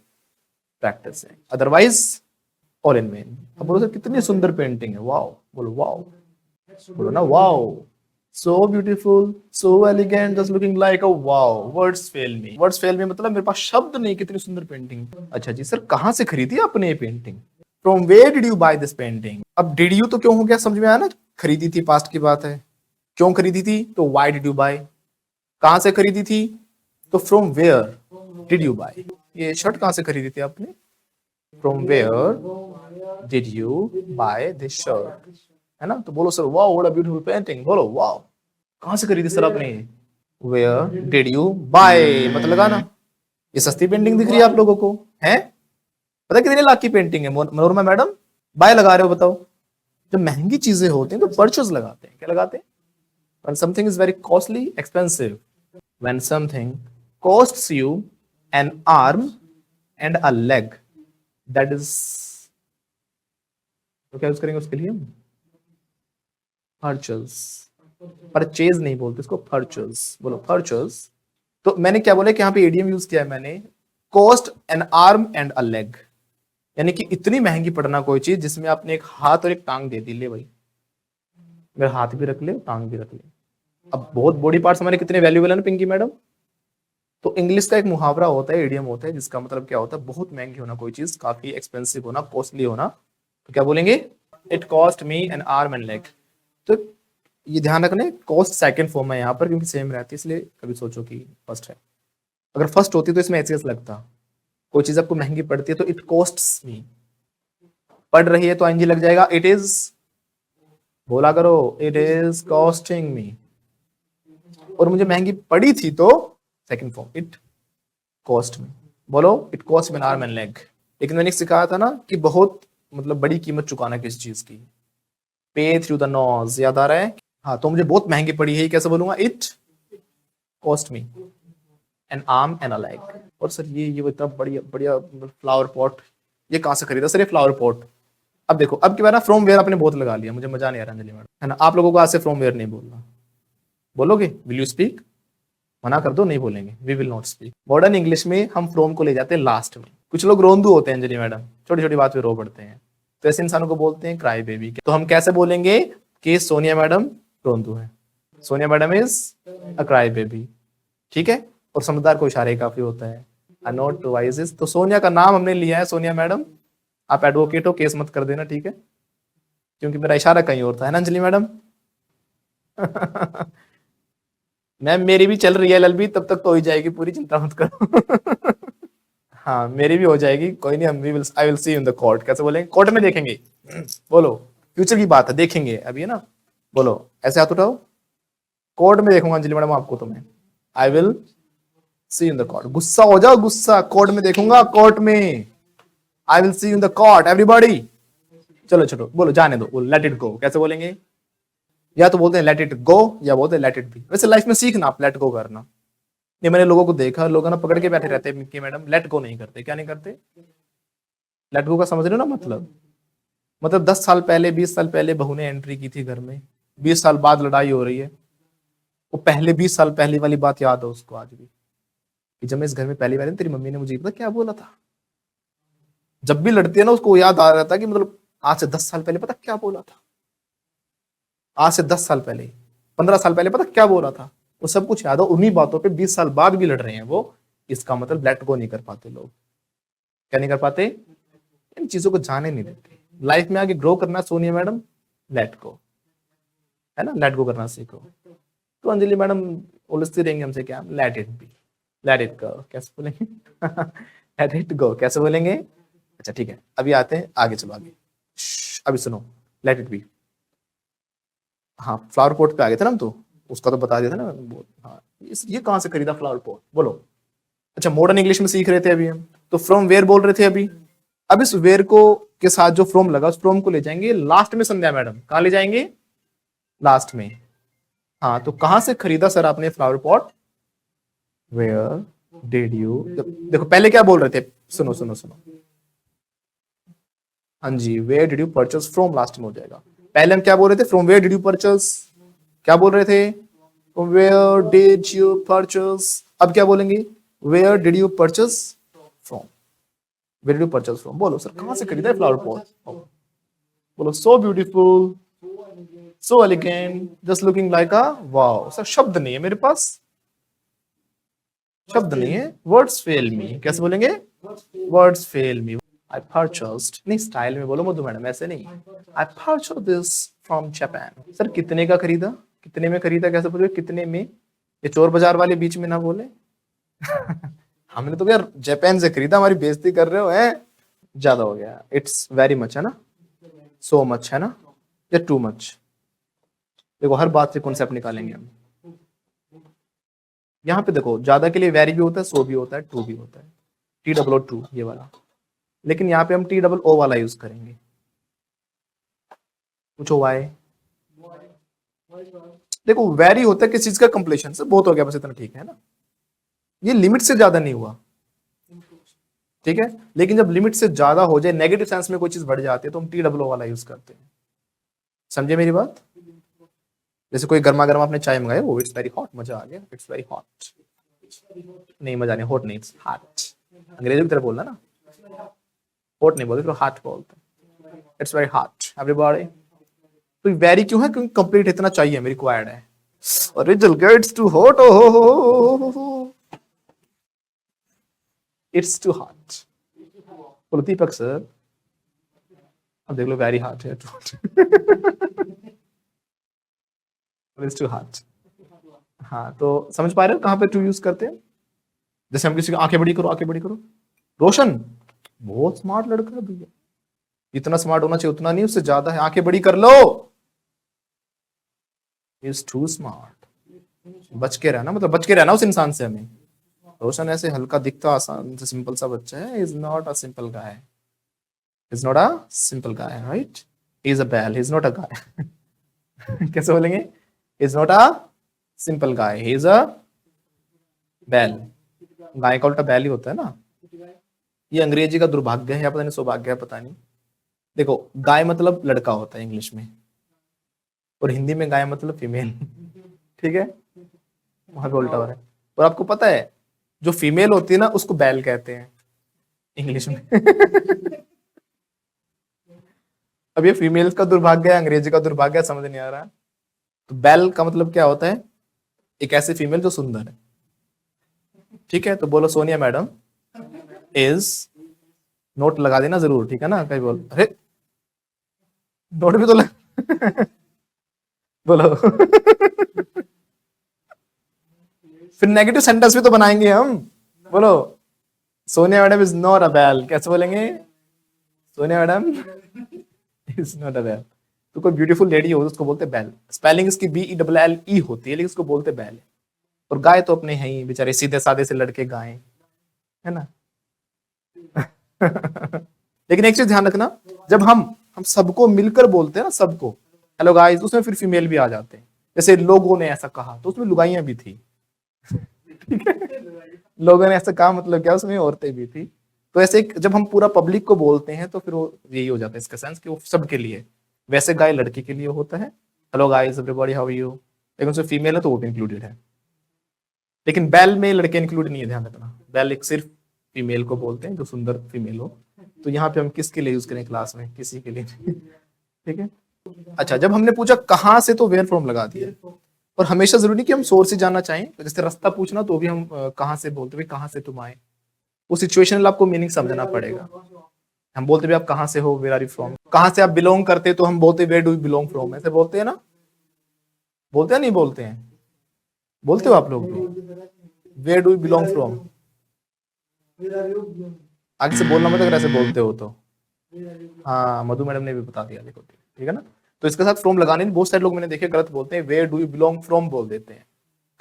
practice, otherwise all in when. अब बोलो सर कितनी सुंदर पेंटिंग है, वाओ, बोलो वाओ, बोलो ना wow, so beautiful, so elegant, just looking like a wow. Words fail me, words fail me मतलब मेरे पास शब्द नहीं, कितनी सुंदर पेंटिंग। अच्छा जी सर, कहां से खरीदी आपने ये painting, from where did you buy this painting. अब डिड यू तो क्यों हो गया, समझ में आया ना, खरीदी थी पास्ट की बात है, क्यों खरीदी थी तो व्हाई डिड यू बाय, कहां से खरीदी थी तो from where did you buy. ये शर्ट कहां से खरीदी थी आपने, from where did you buy this shirt, है ना। तो बोलो sir wow what a beautiful painting, बोलो वाओ, कहां से खरीदी सर आपने, वेयर डिड यू बाय, मतलब लगाना। ये सस्ती पेंटिंग दिख रही है आप लोगों को, है पता कितने लाख की पेंटिंग है मनोरमा मैडम, बाय लगा रहे हो बताओ। जब महंगी चीजें होती हैं तो परचेज लगाते हैं, क्या लगाते हैं, when something is very costly, expensive, when something costs you an arm and a leg, that is, तो क्या यूज करेंगे उसके लिए, परचेज, परचेज नहीं बोलते इसको, परचेज, बोलो परचेज। तो मैंने क्या बोला कि यहाँ पे एडीएम यूज किया है मैंने, cost N arm and a leg, यानी कि इतनी महंगी पड़ना कोई चीज जिसमें आपने एक हाथ और एक टांग दे दी, ले भाई मेरा हाथ भी रख ले, टांग भी रख ले। अब बहुत बॉडी पार्ट्स हमारे कितने वैल्यूबल है ना पिंकी मैडम। तो इंग्लिश का एक मुहावरा होता है, इडियम होता है, जिसका मतलब क्या होता है, बहुत महंगी होना कोई चीज, काफी एक्सपेंसिव होना, कॉस्टली होना। तो क्या बोलेंगे, it cost me an arm and leg. तो ये ध्यान रखने, कॉस्ट सेकंड फॉर्म है यहाँ पर, क्योंकि सेम रहती है, इसलिए कभी सोचो कि फर्स्ट है। अगर फर्स्ट होती तो इसमें एचएस लगता, कोई चीज आपको महंगी पड़ती है तो इट कॉस्ट्स मी, पढ़ रही है तो आईएनजी लग जाएगा, इट इज, बोला करो, इट इज कॉस्टिंग मी। और मुझे महंगी पड़ी थी तो second form, it cost me. बोलो, it cost me an arm and leg. लेकिन मैंने सिखाया था ना कि बहुत मतलब बड़ी कीमत चुकाना किसी चीज की, पे थ्रू द नोज, याद आ रहा है? हाँ, तो मुझे बहुत महंगी पड़ी है, कैसे बोलूंगा? It cost me an arm and a leg. और सर ये इतना बढ़िया बढ़िया फ्लावर पॉट, ये कहाँ से खरीदा सर ये फ्लावर पॉट? अब देखो, अब की बार ना फ्रॉम वेयर आपने बहुत लगा लिया, मुझे मजा नहीं आ रहा अंजलि मैडम, है ना? आप लोगों को आज से फ्रॉम वेयर नहीं बोलना। बोलोगे? Will you speak? मना कर दो, नहीं बोलेंगे, we will not speak. Modern English में हम फ्रॉम को ले जाते हैं लास्ट में। कुछ लोग रोंदू होते हैं अंजलि मैडम, छोटी छोटी बात पे रो पड़ते हैं, तो ऐसे इंसानों को बोलते हैं क्राई बेबी। तो हम कैसे बोलेंगे कि सोनिया मैडम रोंदू है, Sonia madam is a cry baby, ठीक है? और समझदार को इशारे काफी होता है, नॉट टू वाइज। तो सोनिया का नाम हमने लिया है, सोनिया मैडम आप एडवोकेट हो, केस मत कर देना, ठीक है? क्योंकि मेरा इशारा कहीं और था, है ना अंजलि मैडम? मैम मेरी भी चल रही है एलएलबी, तब तक तो हो ही जाएगी पूरी, चिंता मत करो। हाँ मेरी भी हो जाएगी, कोई नहीं, हम we will, I will see in the court. कैसे बोलेंगे? कोर्ट में देखेंगे। बोलो, फ्यूचर की बात है, देखेंगे अभी, है ना? बोलो, ऐसे हाथ उठाओ, कोर्ट में देखूंगा अंजलि मैडम आपको, तो मैं आई will see in the court. गुस्सा हो जाओ, गुस्सा, कोर्ट में देखूंगा, कोर्ट में, आई will see in the court everybody. चलो चलो बोलो, जाने दो, बोलो लेट इट गो। कैसे बोलेंगे? या तो बोलते हैं लेट इट गो, या बोलते हैं लेट इट बी। वैसे लाइफ में सीखना आप लेट गो करना। ये मैंने लोगों को देखा, लोग ना पकड़ के बैठे रहते हैं कि मैडम लेट गो नहीं करते। क्या नहीं करते? लेट गो का समझ रहे हो ना मतलब 10 साल पहले, 20 साल पहले बहू ने एंट्री की थी घर में, 20 साल बाद लड़ाई हो रही है, वो पहले 20 साल पहले वाली बात याद है उसको आज भी, कि जब मैं इस घर में पहली बार आई, तेरी मम्मी ने मुझे पता क्या बोला था। जब भी लड़ती है ना, उसको याद आ रहा था कि मतलब आज से 10 साल पहले पता क्या बोला था, आज से 10 साल पहले, 15 साल पहले पता क्या बोला था। वो सब कुछ याद हो, उन्हीं बातों पे 20 साल बाद भी लड़ रहे हैं वो। इसका मतलब लेट गो नहीं कर पाते लोग। क्या नहीं कर पाते? इन चीजों को जाने नहीं देते। लाइफ में आगे ग्रो करना सोनिया मैडम, लेट गो, है ना? लेट गो करना सीखो। तो अंजलि मैडम उलझती रहेंगे हमसे, क्या? Late it B, let it go. कैसे बोलेंगे? लेट इट गो कैसे बोलेंगे? अच्छा ठीक है, अभी आते हैं आगे, चलो आगे। अभी सुनो, लेट इट बी। हाँ, फ्लावर पॉट पे आ गए थे ना हम, तो उसका तो बता दिया था ना। हाँ, ये कहाँ से खरीदा फ्लावर पॉट? बोलो। अच्छा, मॉडर्न इंग्लिश में सीख रहे थे अभी हम, तो फ्रॉम वेयर बोल रहे थे अभी। अब इस वेयर को के साथ जो फ्रॉम लगा, उस फ्रॉम को ले जाएंगे लास्ट में संध्या मैडम। कहाँ ले जाएंगे? लास्ट में। हाँ, तो कहां से खरीदा सर आपने flower pot? Where did you, देखो पहले क्या बोल रहे थे, सुनो सुनो सुनो। हाँ जी, where did you purchase from, last में हो जाएगा। पहले हम क्या बोल रहे थे? From where did you purchase. क्या बोल रहे थे? From where did you purchase. अब क्या बोलेंगे? Where did you purchase from, where did you purchase from. बोलो सर कहां से खरीदा है फ्लावर पॉट? बोलो, so beautiful, so elegant, just looking like a wow. Sir शब्द नहीं है मेरे पास, शब्द नहीं है, वर्ड्स फेल मी। कैसे बोलेंगे? Words fail me. I purchased, नहीं स्टाइल में बोलो मधु मैडम, ऐसे नहीं। I purchased this from Japan. Sir कितने का खरीदा? कितने में खरीदा? कैसे बोलोगे कितने में? ये चोर बाजार वाले बीच में ना बोले। हमने तो यार जापान से खरीदा, हमारी बेइज्जती कर रहे हो हैं? ज्यादा हो गया, इट्स वेरी मच, है ना? सो मच, है ना? या टू मच? देखो हर बात से कॉन्सेप्ट निकालेंगे हम। यहाँ पे देखो, ज्यादा के लिए वेरी भी होता है, सो भी होता है, टू भी होता है, टी डबल ओ टू, ये वाला। लेकिन यहाँ पे हम टी डबल ओ वाला यूज करेंगे। पूछो वाई? देखो वेरी होता है किस चीज का? कंप्लीशन से। बहुत हो गया, बस इतना ठीक है ना? ये लिमिट से ज्यादा नहीं हुआ, ठीक है? लेकिन जब लिमिट से ज्यादा हो जाए, नेगेटिव सेंस में कोई चीज बढ़ जाती है, तो हम टी डबल ओ वाला यूज करते हैं। समझे मेरी बात? जैसे कोई गर्मा गर्म आपने चाय मंगाई, वो इट्स वेरी हॉट, मजा आ गया, इट्स वेरी हॉट। नहीं मजा नहीं, हॉट नहीं, इट्स हॉट। अंग्रेजी की तरह बोलना ना, हॉट नहीं बोलते, हॉट बोलते। It's very hot everybody. तो वेरी क्यों है? क्योंकि कंप्लीट इतना चाहिए, मेरी रिक्वायर्ड है। अरे जल गया, इट्स टू हॉट, हो इट्स टू हॉट। बोलो दीपक सर, अब देख लो वेरी हॉट है, इट्स टू हॉट। हाँ, तो समझ पा रहे हो कहां पे टू यूज करते हैं? जैसे हम किसी की आंखें बड़ी करो, आंखें बड़ी करो, रोशन बहुत स्मार्ट लड़का है भैया, जितना स्मार्ट होना चाहिए उतना नहीं, उससे ज्यादा है। आंखें बड़ी कर लो, इज टू स्मार्ट। बच के रहना, मतलब बच के रहना उस इंसान से हमें। रोशन ऐसे हल्का दिखता आसान से सिंपल सा बच्चा है, is not a simple guy, is not a simple guy, right? Is a बैल, इज नॉट अ गाय। कैसे बोलेंगे? Is not a simple guy, he is a बैल। गाय का उल्टा बैल ही होता है ना। ये अंग्रेजी का दुर्भाग्य है या पता नहीं सौभाग्य है, पता नहीं। देखो, गाय मतलब लड़का होता है इंग्लिश में, और हिंदी में गाय मतलब फीमेल। ठीक है, वहां पे उल्टा हो रहा है। और आपको पता है, जो फीमेल होती है ना उसको बैल कहते हैं इंग्लिश में। अब ये फीमेल का दुर्भाग्य है, अंग्रेजी का दुर्भाग्य है, समझ नहीं आ रहा। तो बैल का मतलब क्या होता है? एक ऐसी फीमेल जो सुंदर है। ठीक है, तो बोलो सोनिया मैडम इज, नोट लगा देना जरूर, ठीक है ना? कहीं बोल, अरे नोट भी तो लग... बोलो। फिर नेगेटिव सेंटेंस भी तो बनाएंगे हम। बोलो, Sonia madam is not a बैल, कैसे बोलेंगे? Sonia madam is not a बैल। तो कोई ब्यूटीफुल लेडी हो उसको बोलते बैल, स्पेलिंग इसकी BELLE होती है, लेकिन उसको बोलते बैल। और गाय तो अपने हैं ही बेचारे, सीधे साधे से लड़के गाय, है ना? लेकिन एक चीज ध्यान रखना, जब हम सबको मिलकर बोलते हैं ना, सबको हेलो गाइस, उसमें फिर फीमेल भी आ जाते हैं। जैसे लोगों ने ऐसा कहा तो उसमें लुगाइयां भी थी। ठीक है, लोगों ने ऐसा कहा मतलब क्या, उसमें औरतें भी थी। तो ऐसे जब हम पूरा पब्लिक को बोलते हैं तो फिर वो यही हो जाता है, इसका सेंस कि वो सबके लिए। वैसे गाय लड़के के लिए होता है, hello guys everybody how are you. लेकिन उसमें फीमेल है तो वो भी इंक्लूडेड है। लेकिन बैल में लड़के इंक्लूड नहीं है, ध्यान रखना। बैल एक सिर्फ फीमेल को बोलते हैं जो सुंदर फीमेल हो। तो यहाँ पे हम किसके लिए यूज करें क्लास में? किसी के लिए नहीं। ठीक है। अच्छा, जब हमने पूछा कहाँ से, तो वेयर फ्रॉम लगा दिया। और हमेशा जरूरी नहीं कि हम सोर्स से जानना चाहें, तो जैसे रास्ता पूछना तो भी हम कहाँ से बोलते हुए, कहाँ से तुम आए। उस सिचुएशन आपको मीनिंग समझना पड़ेगा। हम बोलते भी आप कहाँ से हो, वेयर आर यू फ्रॉम। कहाँ से आप बिलोंग करते तो हम बोलते where do you belong from, ऐसे बोलते हैं ना? बोलते हैं नहीं बोलते हैं? बोलते हो आप लोग भी? Where do you belong from, आगे से बोलना मत अगर ऐसे बोलते हो तो। हाँ, मधु मैडम ने भी बता दिया, देखो ठीक है ना। तो इसके साथ फ्रॉम लगाने, बहुत सारे लोग मैंने देखे गलत बोलते हैं, where do you belong from बोल देते हैं।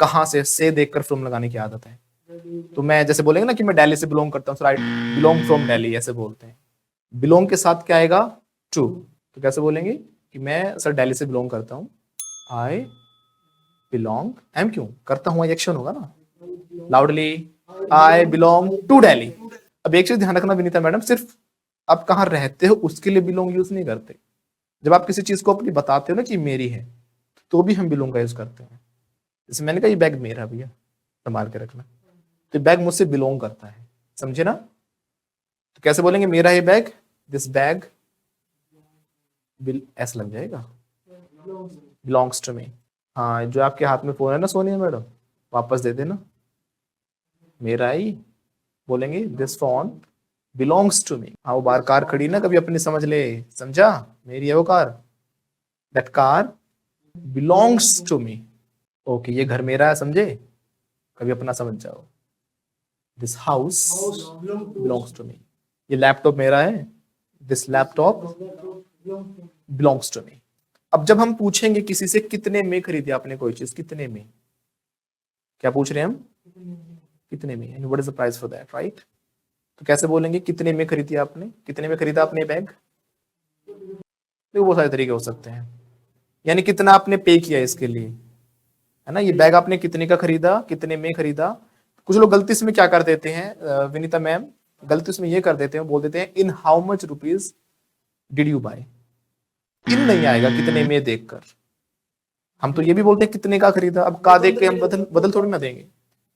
कहाँ से देखकर फ्रॉम लगाने की आदत है। तो मैं जैसे बोलेंगे ना कि मैं दिल्ली से बिलोंग करता हूँ, राइट, बिलोंग फ्रॉम दिल्ली, ऐसे बोलते हैं। बिलोंग के साथ क्या आएगा? टू। तो कैसे बोलेंगे कि मैं सर दिल्ली से बिलोंग करता हूँ, आई बिलोंग, एम क्यों करता हूँ, एक्शन होगा ना, loudly I belong to Delhi. अब एक चीज ध्यान रखना विनीता मैडम, सिर्फ आप कहाँ रहते हो उसके लिए बिलोंग यूज नहीं करते। जब आप किसी चीज को अपनी बताते हो ना कि मेरी है, तो भी हम बिलोंग का यूज करते हैं। जैसे मैंने कहा ये बैग मेरा भैया, संभाल के रखना, तो बैग मुझसे बिलोंग करता है, समझे ना? तो कैसे बोलेंगे मेरा ये बैग, दिस बैग बिल, ऐसा लग जाएगा, बिलोंग्स टू मी। हाँ, जो आपके हाथ में फोन है ना सोनिया मैडम, वापस दे देना, मेरा ही। बोलेंगे this phone belongs to me. हाँ, वो बाहर कार खड़ी ना, कभी अपनी समझ ले, समझा? मेरी है वो car, that car belongs to me. Okay, ये घर मेरा है, समझे? कभी अपना समझ जाओ, this house belongs to me. ये लैपटॉप मेरा है, this laptop belongs to me. अब जब हम पूछेंगे किसी से कितने में खरीदी आपने कोई चीज, कितने में, क्या पूछ रहे हैं हम? कितने में, and what is the price for that, right? तो कैसे बोलेंगे कितने में खरीदी आपने, कितने में खरीदा आपने बैग? तो बहुत सारे तरीके हो सकते हैं, यानी कितना आपने पे किया इसके लिए, है ना? ये बैग आपने कितने का खरीदा, कितने में खरीदा। कुछ लोग गलती से में क्या कर देते हैं विनीता मैम, गलती से में ये कर देते हैं, बोल देते हैं in how much rupees did you buy. In नहीं आएगा कितने में देखकर। हम तो ये भी बोलते हैं कितने का खरीदा, अब का देख के हम बदल बदल थोड़ी ना देंगे।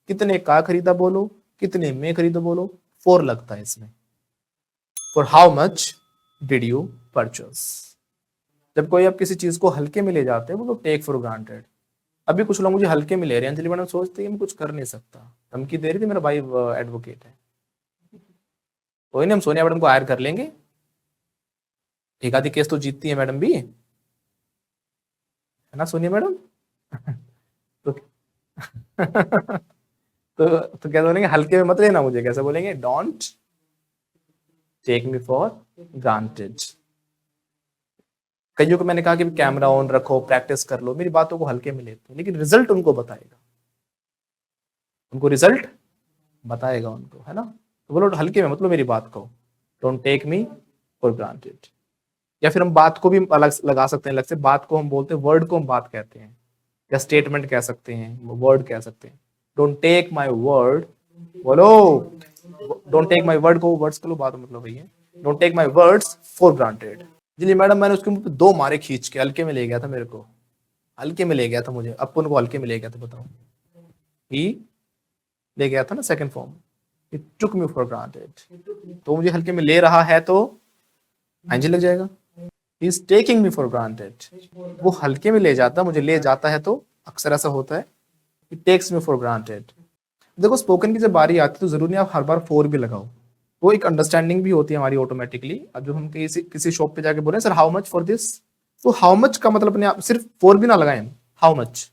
कितने का खरीदा बोलो, कितने में खरीदो बोलो, फॉर लगता है इसमें, for how much did you purchase. जब कोई आप किसी चीज को हल्के में ले जाते हैं वो लोग टेक फॉर ग्रांटेड। अभी कुछ लोग मुझे हल्के में ले रहे हैं, अंजलि मैडम सोचते हैं मैं कुछ कर नहीं सकता, धमकी दे रही थी, मेरा भाई एडवोकेट है। कोई नहीं, हम सोनिया मैडम को हायर कर लेंगे, एक आधी केस तो जीतती है मैडम भी, है ना सोनिया मैडम? तो तो क्या बोलेंगे, हल्के में मत लेना मुझे, कैसे बोलेंगे, don't take me for granted. कईयों को मैंने कहा कि कैमरा ऑन रखो, प्रैक्टिस कर लो, मेरी बातों को हल्के में लेते हैं, लेकिन रिजल्ट उनको बताएगा, उनको रिजल्ट बताएगा उनको, है ना। तो बोलो हल्के में मतलब मेरी बात को, don't take me for granted. या फिर हम बात को भी अलग लगा सकते हैं, अलग से बात को हम बोलते हैं, वर्ड को हम बात कहते हैं, या स्टेटमेंट कह सकते हैं, वर्ड कह सकते हैं। डोंट टेक माई वर्ड, बोलो डोंट टेक माई वर्ड को वर्ड्स को लो, बात मतलब वही है, don't take my words for granted. जी मैडम मैंने उसके मुंह पे 2 मारे खींच के, हल्के में ले गया था, मेरे को हल्के में ले गया था, मुझे अपन को हल्के में ले गया था, बताओ ही ले गया था ना, second form, it took me for granted. तो मुझे हल्के में ले रहा है तो आईएनजी लग जाएगा। He is taking me for granted, वो हल्के में ले जाता, मुझे ले जाता है, तो अक्सर ऐसा होता है, it takes me for granted. देखो स्पोकन की जब बारी आती है तो जरूरी नहीं आप हर बार फॉर भी लगाओ, वो एक अंडरस्टैंडिंग भी होती है हमारी ऑटोमेटिकली। अब जब हम किसी शॉप पे जाके बोल रहे हैं sir how much for this, तो हाउ मच का मतलब अपने आप सिर्फ फॉर भी ना लगाएं, हाउ मच,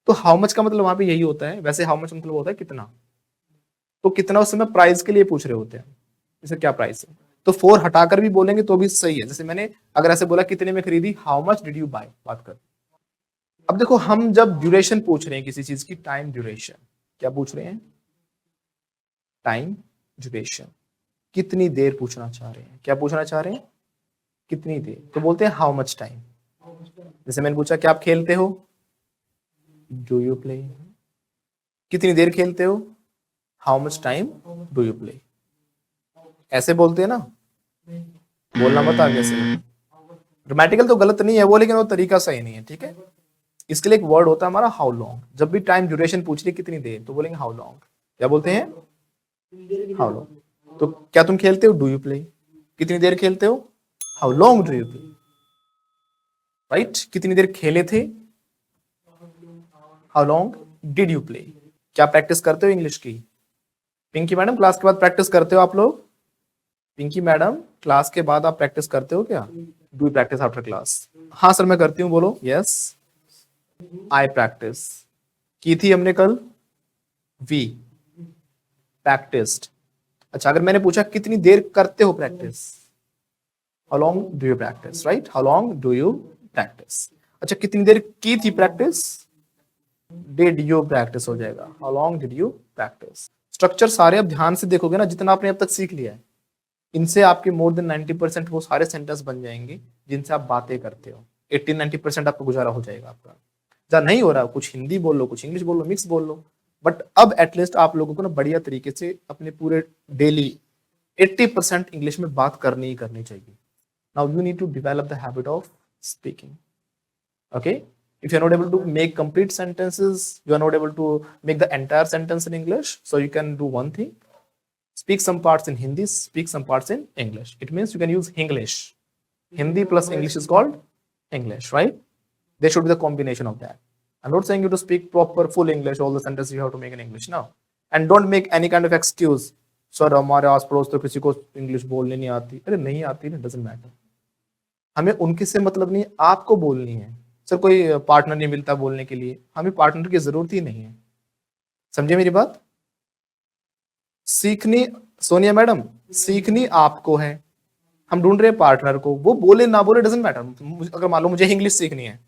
तो हाउ मच का मतलब वहां पे यही होता है। वैसे हाउ मच मतलब होता है कितना, तो कितना उस समय प्राइस के लिए पूछ रहे होते हैं, जैसे क्या प्राइस है, तो फॉर हटाकर भी बोलेंगे तो भी सही है। जैसे मैंने अगर ऐसे बोला कितने में खरीदी, how much did you buy, बात कर। अब देखो हम जब ड्यूरेशन पूछ रहे हैं किसी चीज की, टाइम ड्यूरेशन, क्या पूछ रहे हैं, टाइम ड्यूरेशन, कितनी देर पूछना चाह रहे हैं, क्या पूछना चाह रहे हैं, कितनी देर, तो बोलते हैं हाउ मच टाइम। जैसे मैंने पूछा क्या आप खेलते हो, डू यू प्ले, कितनी देर खेलते हो, how much time do you play, ऐसे बोलते हैं ना, बोलना मत आगे से। ग्रामेटिकल तो गलत नहीं है वो, लेकिन वो तरीका सही नहीं है, ठीक है। इसके लिए एक वर्ड होता है हमारा हाउ लॉन्ग, जब भी टाइम ड्यूरेशन पूछ रही कितनी देर, तो बोलेंगे हाउ लॉन्ग, क्या बोलते हैं, हाउ लॉन्ग। तो क्या तुम खेलते हो, डू यू प्ले, कितनी देर खेलते हो, how long do you play, right, कितनी देर खेले थे, how long did you play. क्या प्रैक्टिस करते हो इंग्लिश की, पिंकी मैडम क्लास के बाद प्रैक्टिस करते हो आप लोग, पिंकी मैडम क्लास के बाद आप प्रैक्टिस करते हो क्या, do you practice after class, हाँ सर मैं करती हूँ, बोलो यस आई प्रैक्टिस, की थी हमने कल, वी प्रैक्टिस्ड। अच्छा अगर मैंने पूछा कितनी देर करते हो practice, how long do you practice, right, how long do you practice. अच्छा कितनी देर की थी प्रैक्टिस, डिड यू प्रैक्टिस हो जाएगा, how long did you practice. Structure सारे अब ध्यान से देखोगे ना, जितना आपने अब तक सीख लिया है, इनसे आपके मोर देन 90% वो सारे सेंटेंस बन जाएंगे जिनसे आप बातें करते हो। 80-90% आपका गुजारा हो जाएगा आपका। जहाँ नहीं हो रहा कुछ हिंदी बोल लो, कुछ इंग्लिश बोल लो, मिक्स बोल लो, बट अब एटलीस्ट आप लोगों को ना बढ़िया तरीके से अपने पूरे डेली 80% इंग्लिश में बात करनी ही करनी चाहिए। Now you need to develop the habit of speaking, okay. If you're not able to make complete sentences, you are not able to make the entire sentence in English, so you can do one thing, speak some parts in Hindi, speak some parts in English. It means you can use English. Hindi plus English is called English, right? There should be the combination of that. I'm not saying you to speak proper full English, all the sentences you have to make in English, no. And don't make any kind of excuse. Sir, हमारे आस पड़ोस तो किसी को इंग्लिश बोलने नहीं आती, अरे नहीं आती ना, doesn't matter. हमें उनके से मतलब नहीं, आपको बोलनी है। सर कोई पार्टनर नहीं मिलता बोलने के लिए, हमें पार्टनर की जरूरत ही नहीं है, समझे मेरी बात। सीखनी, सोनिया मैडम सीखनी आपको है, हम ढूंढ रहे हैं पार्टनर को, वो बोले ना बोले डजंट मैटर। अगर मान लो मुझे इंग्लिश सीखनी है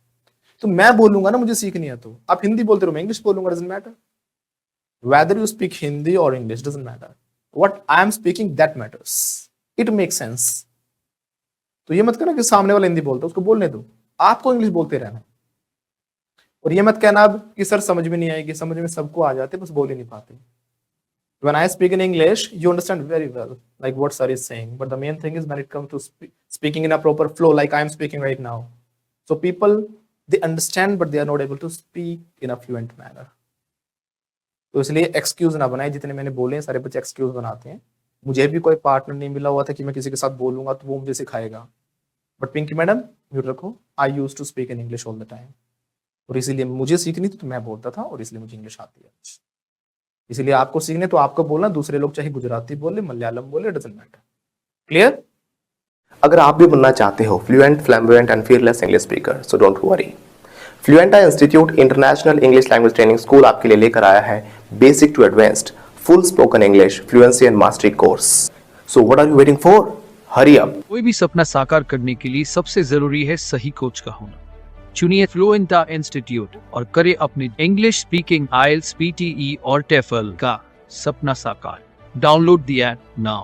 तो मैं बोलूंगा ना मुझे सीखनी है, तो आप हिंदी बोलते रहो मैं इंग्लिश बोलूंगा, doesn't matter. Whether you speak Hindi और English doesn't matter, what I am speaking that matters, it make sense. तो ये मत कहना कि सामने वाला हिंदी बोलता है उसको बोलने दो, आपको इंग्लिश बोलते रहना। और ये मत कहना अब कि सर समझ में नहीं आएगी, समझ में सबको आ जाते बस बोल ही नहीं पाते। When I speak in English, you understand very well, like what sir is saying. But the main thing is when it comes to speaking in a proper flow, like I am speaking right now. So people, they understand, but they are not able to speak in a fluent manner. तो इसलिए एक्सक्यूज ना बनाए, जितने मैंने बोले हैं सारे बच्चे एक्सक्यूज बनाते हैं। मुझे भी कोई पार्टनर नहीं मिला हुआ था कि मैं किसी के साथ बोलूंगा तो वो मुझे सिखाएगा। बट पिंकी मैडम म्यूट रखो, I use to speak in English all the time, और इसीलिए मुझे सीखनी थी तो मैं बोलता था और इसलिए मुझे इंग्लिश आती है। इसीलिए आपको सीखने तो आपको बोलना, दूसरे लोग चाहे गुजराती बोले, मलयालम बोले, डजंट मैटर। क्लियर। अगर आप भी बनना चाहते हो fluent, flamboyant and fearless English speaker, so don't worry. Fluenta institute international English language training school आपके लिए लेकर आया है basic to advanced full spoken English fluency and mastery course. So what are you waiting for? Hurry up. कोई भी सपना साकार करने के लिए सबसे जरूरी है सही कोच का होना। चुनिए फ्लुएंटा इंस्टीट्यूट और करें अपने इंग्लिश स्पीकिंग IELTS, PTE और TEFL का सपना साकार। Download the app now.